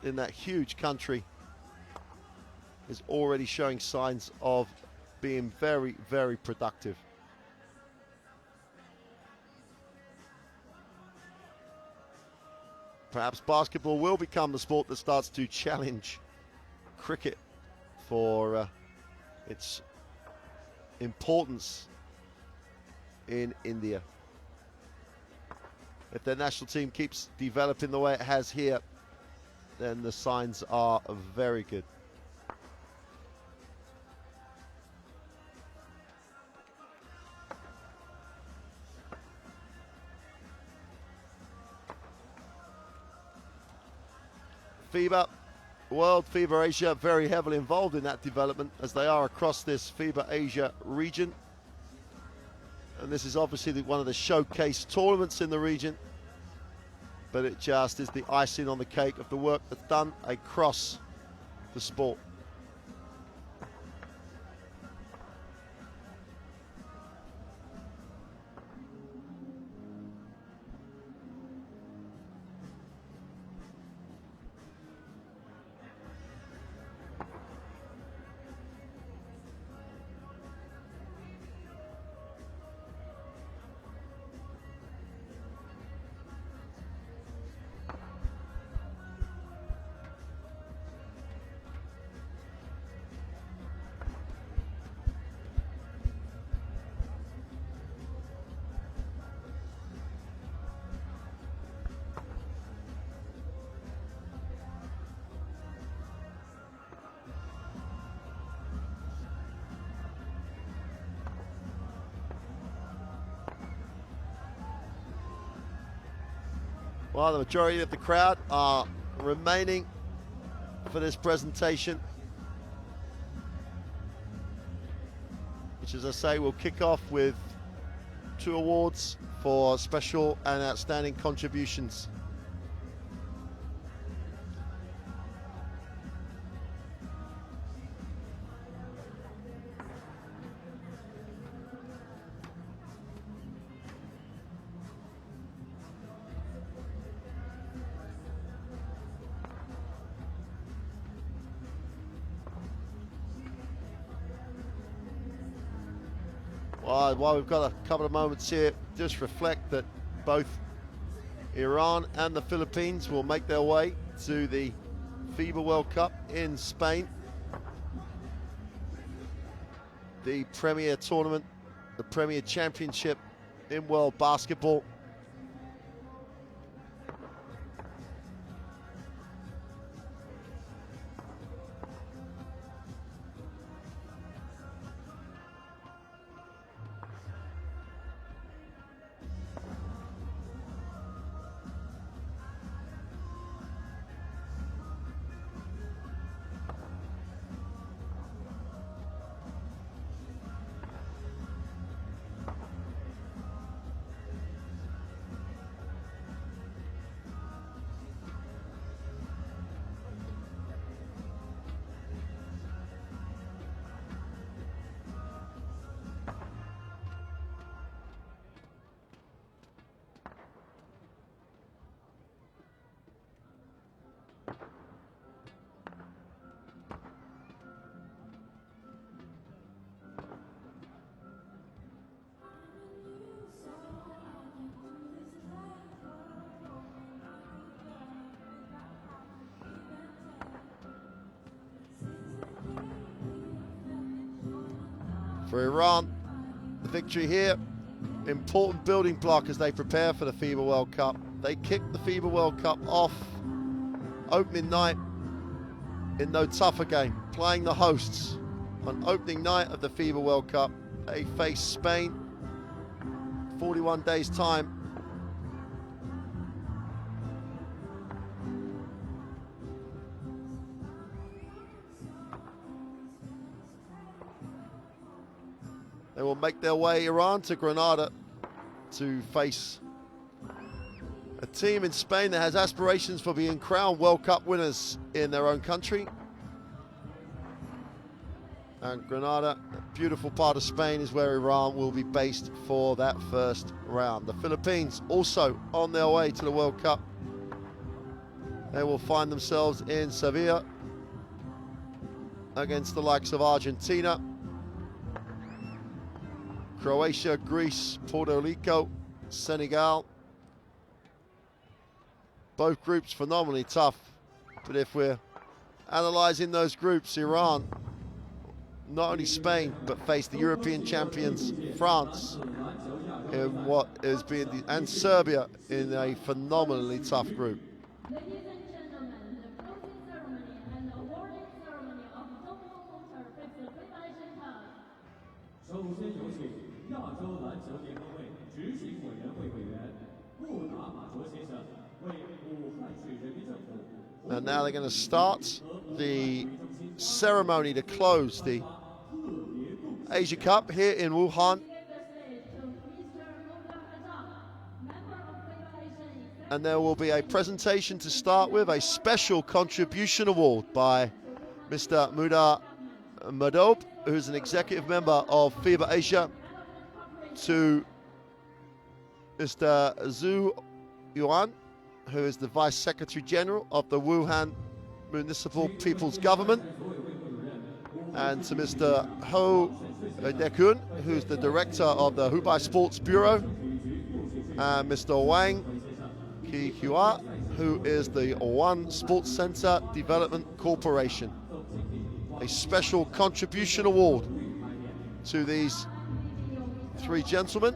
in that huge country is already showing signs of being very, very productive. Perhaps basketball will become the sport that starts to challenge cricket for its importance in India. If their national team keeps developing the way it has here, then the signs are very good. FIBA World, FIBA Asia, very heavily involved in that development as they are across this FIBA Asia region. And this is obviously one of the showcase tournaments in the region, but it just is the icing on the cake of the work that's done across the sport. Well, the majority of the crowd are remaining for this presentation, which, as I say, will kick off with 2 awards for special and outstanding contributions. While we've got a couple of moments here, just reflect that both Iran and the Philippines will make their way to the FIBA World Cup in Spain. The premier tournament, the premier championship in world basketball. For Iran, the victory here, important building block as they prepare for the FIBA World Cup. They kicked the FIBA World Cup off opening night in no tougher game, playing the hosts on opening night of the FIBA World Cup. They faced Spain 41 days' time. They will make their way, Iran, to Granada to face a team in Spain that has aspirations for being crowned World Cup winners in their own country. And Granada, a beautiful part of Spain, is where Iran will be based for that first round. The Philippines also on their way to the World Cup. They will find themselves in Sevilla against the likes of Argentina, Croatia, Greece, Puerto Rico, Senegal. Both groups phenomenally tough. But if we're analysing those groups, Iran, not only Spain, but face the European champions, France, in what is being and Serbia in a phenomenally tough group. Ladies and gentlemen, the closing ceremony and awarding ceremony of double motor FIBA Asia Cup. 首先有请亚洲篮球联合会执行委员会委员穆达马卓先生为武汉市人民政府。 And now they're going to start the ceremony to close the Asia Cup here in Wuhan. And there will be a presentation to start with, a special contribution award by Mr. Muda Madob, who's an executive member of FIBA Asia, to Mr. Zhu Yuan, who is the Vice Secretary General of the Wuhan Municipal People's Government, and to Mr. Ho Dekun, who's the Director of the Hubei Sports Bureau, and Mr. Wang Qihua, who is the Wuhan Sports Center Development Corporation. A special contribution award to these three gentlemen.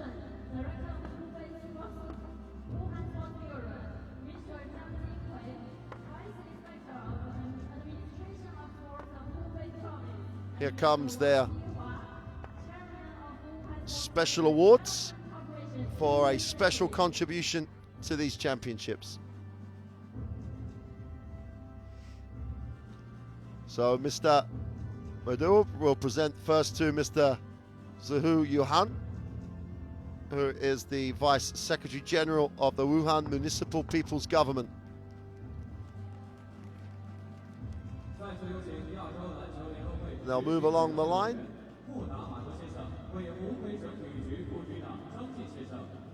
Here comes their special awards for a special contribution to these championships. So Mr. Madhu will present first to Mr. Zhu Yuan, who is the Vice Secretary General of the Wuhan Municipal People's Government. They'll move along the line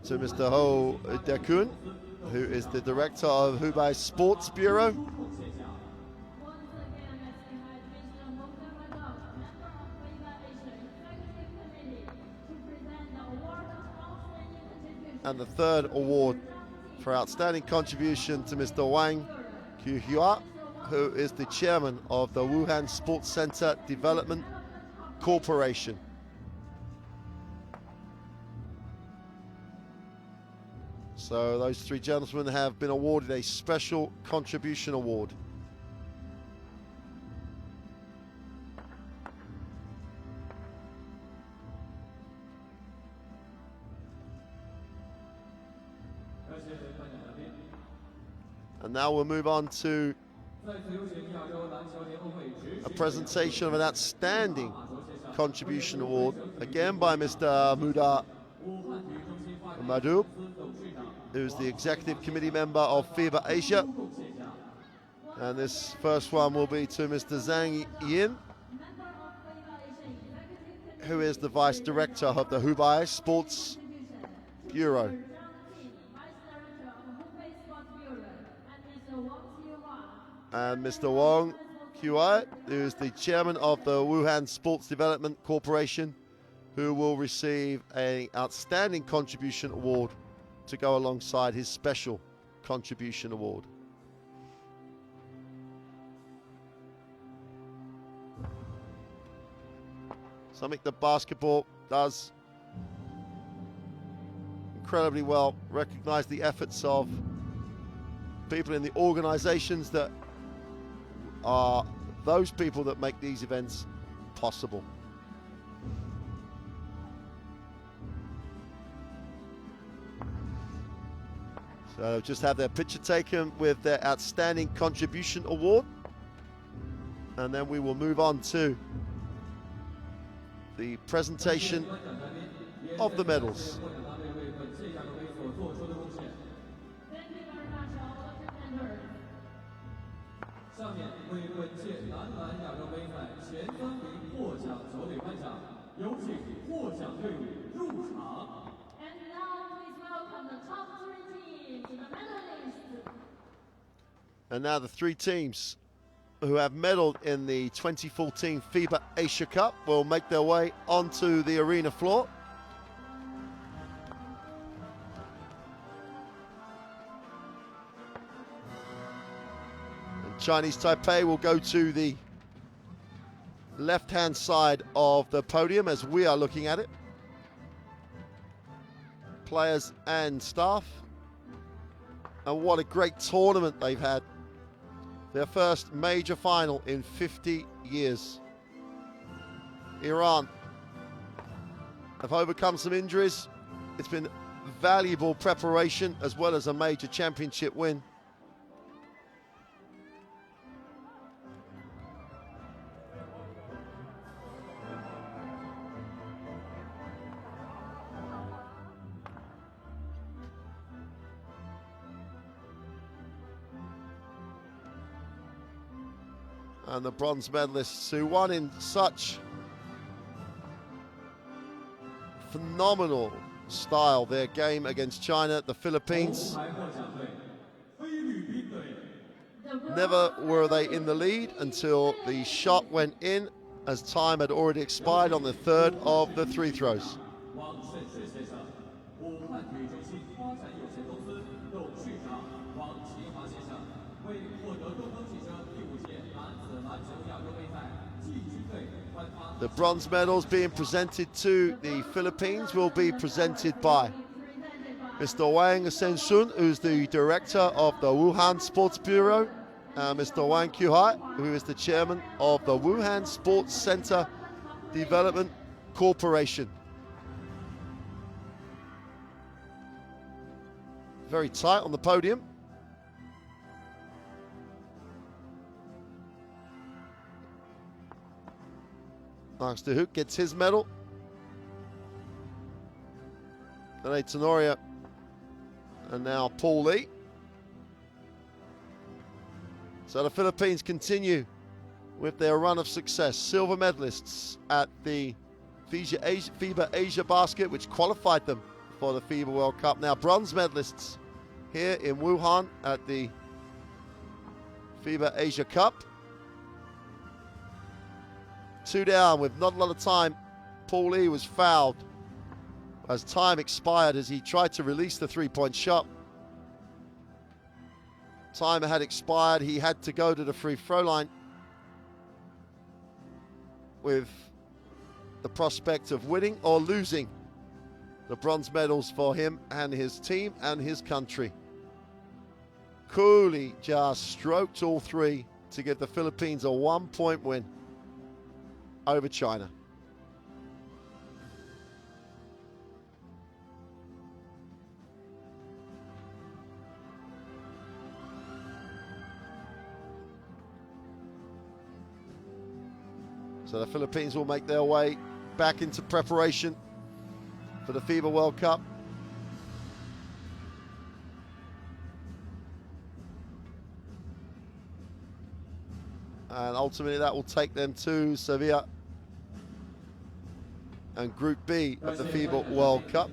to Mr. Ho Dekun, who is the Director of Hubei Sports Bureau. And the third award for outstanding contribution to Mr. Wang Qihua, who is the chairman of the Wuhan Sports Center Development Corporation. So those three gentlemen have been awarded a special contribution award. And now we'll move on to a presentation of an outstanding contribution award, again by Mr. Muda Madhu, who's the executive committee member of FIBA Asia. And this first one will be to Mr. Zhang Yin, who is the vice director of the Hubei Sports Bureau. And Mr. Wang Qihua, who is the chairman of the Wuhan Sports Development Corporation, who will receive an outstanding contribution award to go alongside his special contribution award. Something that basketball does incredibly well. Recognize the efforts of people in the organizations that are those people that make these events possible. So they'll just have their picture taken with their Outstanding Contribution Award. And then we will move on to the presentation of the medals. Thank you very much, all of the contenders. 下面为本届男篮亚洲杯赛前3名获奖球队颁奖，有请获奖队伍入场。 And now please welcome the top 3 teams, the medalists. And now the 3 teams who have medaled in the 2014 FIBA Asia Cup will make their way onto the arena floor. And Chinese Taipei will go to the left-hand side of the podium as we are looking at it. Players and staff. And what a great tournament they've had. Their first major final in 50 years. Iran have overcome some injuries. It's been valuable preparation as well as a major championship win. And the bronze medalists who won in such phenomenal style their game against China, the Philippines. Never were they in the lead until the shot went in as time had already expired on the 3rd of the 3 throws. The bronze medals being presented to the Philippines will be presented by Mr. Wang Sensun, who's the director of the Wuhan Sports Bureau, and Mr. Wang Qiuhai, who is the chairman of the Wuhan Sports Center Development Corporation. Very tight on the podium. Marcus de Hoek gets his medal. Then Tenoria, and now Paul Lee. So the Philippines continue with their run of success. Silver medalists at the FIBA Asia Basket, which qualified them for the FIBA World Cup. Now bronze medalists here in Wuhan at the FIBA Asia Cup. 2 down with not a lot of time. Paul Lee was fouled as time expired as he tried to release the 3-point shot. Time had expired. He had to go to the free throw line with the prospect of winning or losing the bronze medals for him and his team and his country. Cooley just stroked all 3 to give the Philippines a 1-point win over China. So the Philippines will make their way back into preparation for the FIBA World Cup. And ultimately that will take them to Sevilla and Group B of the FIBA World Cup.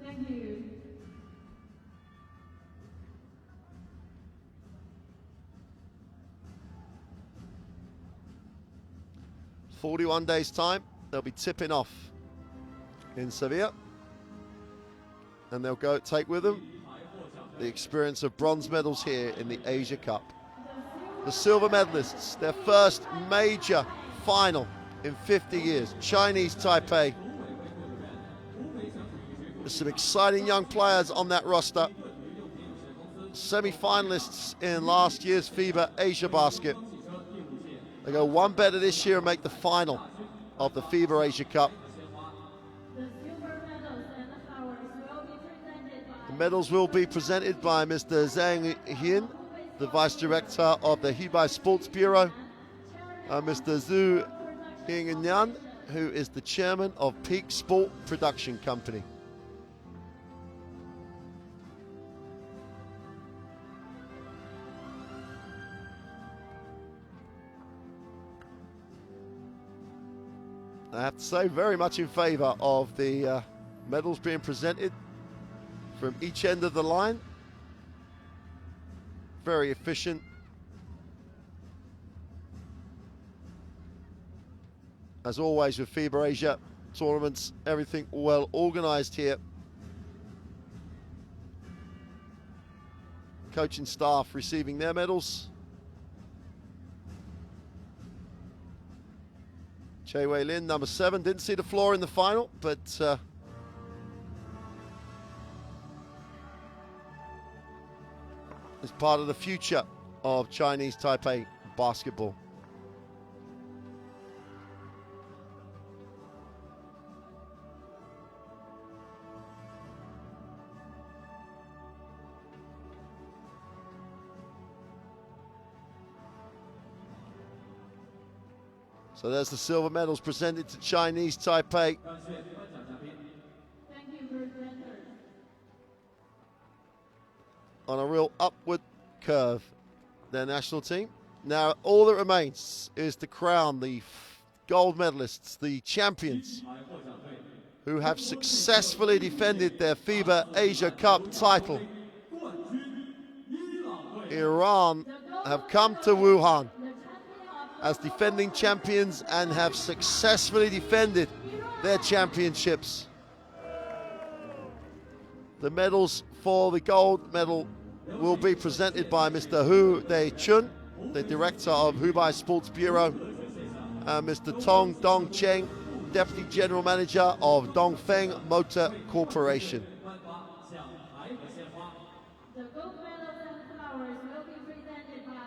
Thank you. In 41 days' time, they'll be tipping off in Sevilla, and they'll go take with them the experience of bronze medals here in the Asia Cup. The silver medalists, their first major final in 50 years, Chinese Taipei. There's some exciting young players on that roster. Semi-finalists in last year's FIBA Asia Basket. They go one better this year and make the final of the FIBA Asia Cup. The silver medals and the flowers will be presented by The Medals will be presented by Mr. Zhang Hian, the Vice Director of the FIBA Sports Bureau, Mr. Zhu Hingyan, who is the Chairman of Peak Sport Production Company. I have to say, very much in favour of the medals being presented from each end of the line. Very efficient. As always with FIBA Asia tournaments, everything well organised here. Coaching staff receiving their medals. Che Wei Lin, number 7, didn't see the floor in the final, but is part of the future of Chinese Taipei basketball. So there's the silver medals presented to Chinese Taipei. Thank you, presenters. On a real upward curve, their national team. Now all that remains is to crown the gold medalists, the champions, who have successfully defended their FIBA Asia Cup title. Iran have come to Wuhan as defending champions and have successfully defended their championships. The medals for the gold medal will be presented by Mr. Hu Dei-chun, the Director of FIBA Sports Bureau, and Mr. Tong Dong-cheng, Deputy General Manager of Dongfeng Motor Corporation.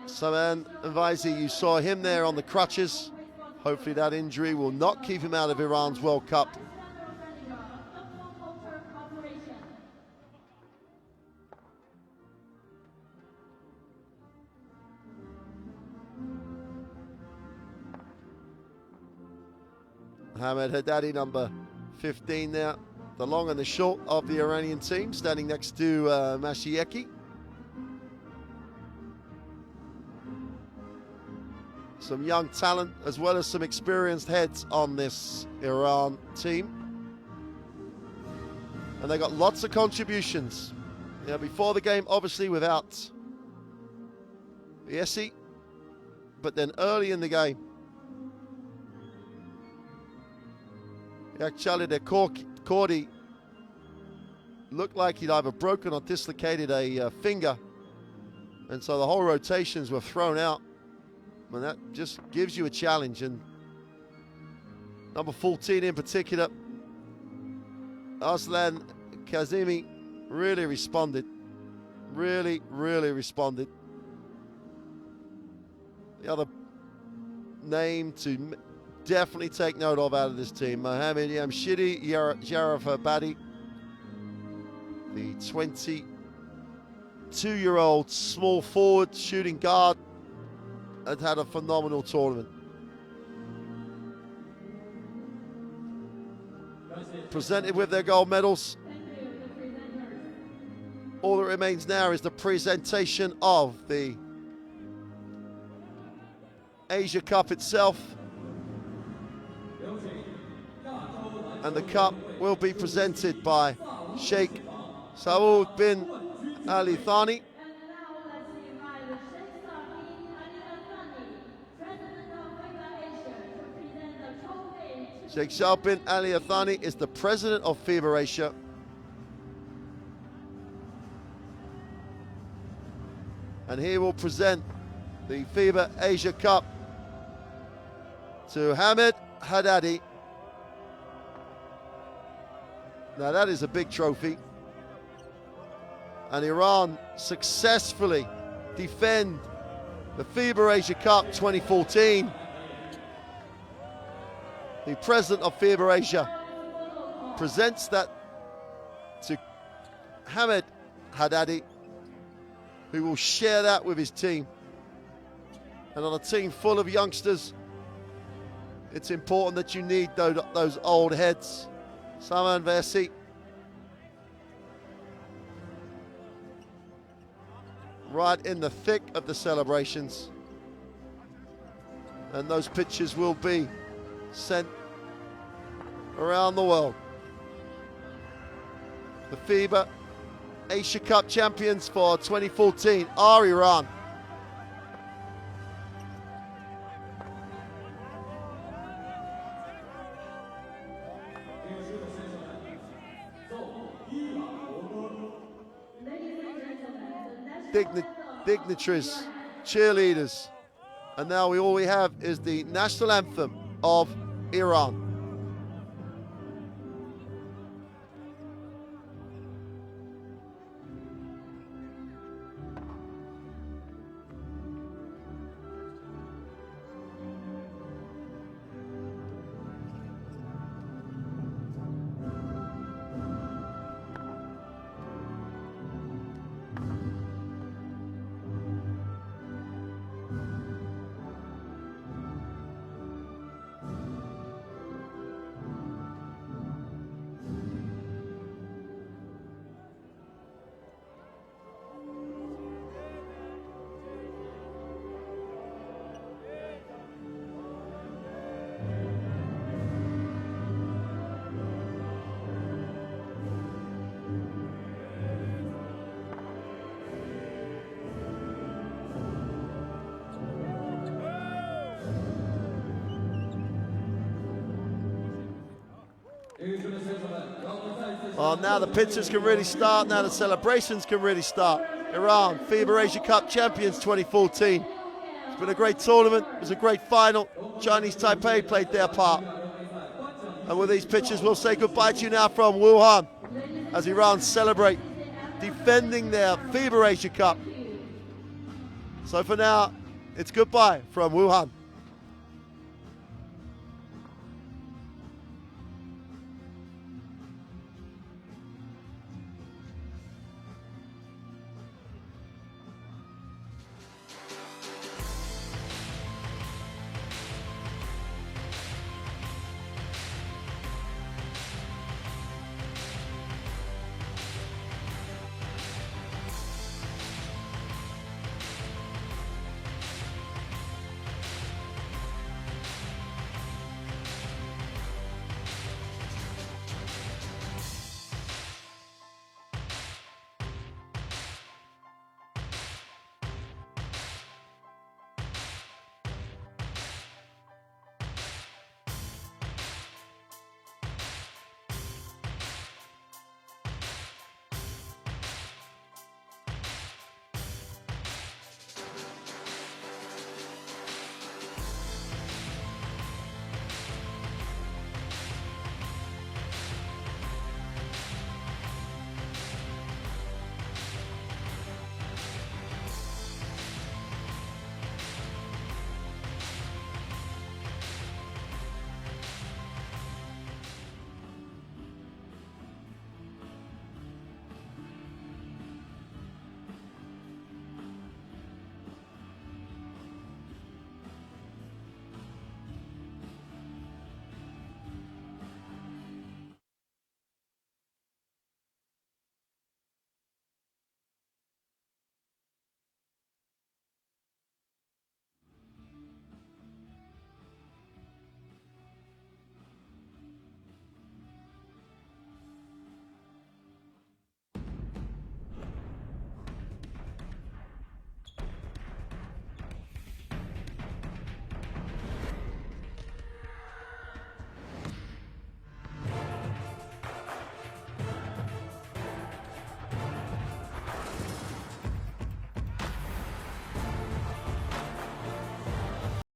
Saman Vaisi, you saw him there on the crutches. Hopefully that injury will not keep him out of Iran's World Cup. Mohammad Haddadi, number 15 there, the long and the short of the Iranian team, standing next to Mashieki. Some young talent as well as some experienced heads on this Iran team. And they got lots of contributions. Yeah, before the game, obviously without Yessi, but then early in the game, actually, the Cordy looked like he'd either broken or dislocated a finger, and so the whole rotations were thrown out, and that just gives you a challenge. And number 14 in particular, Aslan Kazemi, really responded. Really responded. The other name to definitely take note of out of this team, Mohamed Yamshidi Jarafabadi, the 22-year-old small forward shooting guard, had a phenomenal tournament. Presented with their gold medals. All that remains now is the presentation of the Asia Cup itself. And the cup will be presented by Sheikh Saud bin Ali Thani. Sheikh Saud bin Ali Thani is the president of FIBA Asia. And he will present the FIBA Asia Cup to Hamid Haddadi. Now that is a big trophy. And Iran successfully defend the FIBA Asia Cup 2014. The president of FIBA Asia presents that to Hamid Haddadi, who will share that with his team. And on a team full of youngsters, it's important that you need those old heads. Saman Versi, right in the thick of the celebrations. And those pictures will be sent around the world. The FIBA Asia Cup champions for 2014 are Iran. Dignitaries, cheerleaders, and now all we have is the national anthem of Iran. Well, now the pictures can really start. Now the celebrations can really start. Iran, FIBA Asia Cup champions 2014. It's been a great tournament. It was a great final. Chinese Taipei played their part. And with these pictures, we'll say goodbye to you now from Wuhan as Iran celebrate defending their FIBA Asia Cup. So for now, it's goodbye from Wuhan.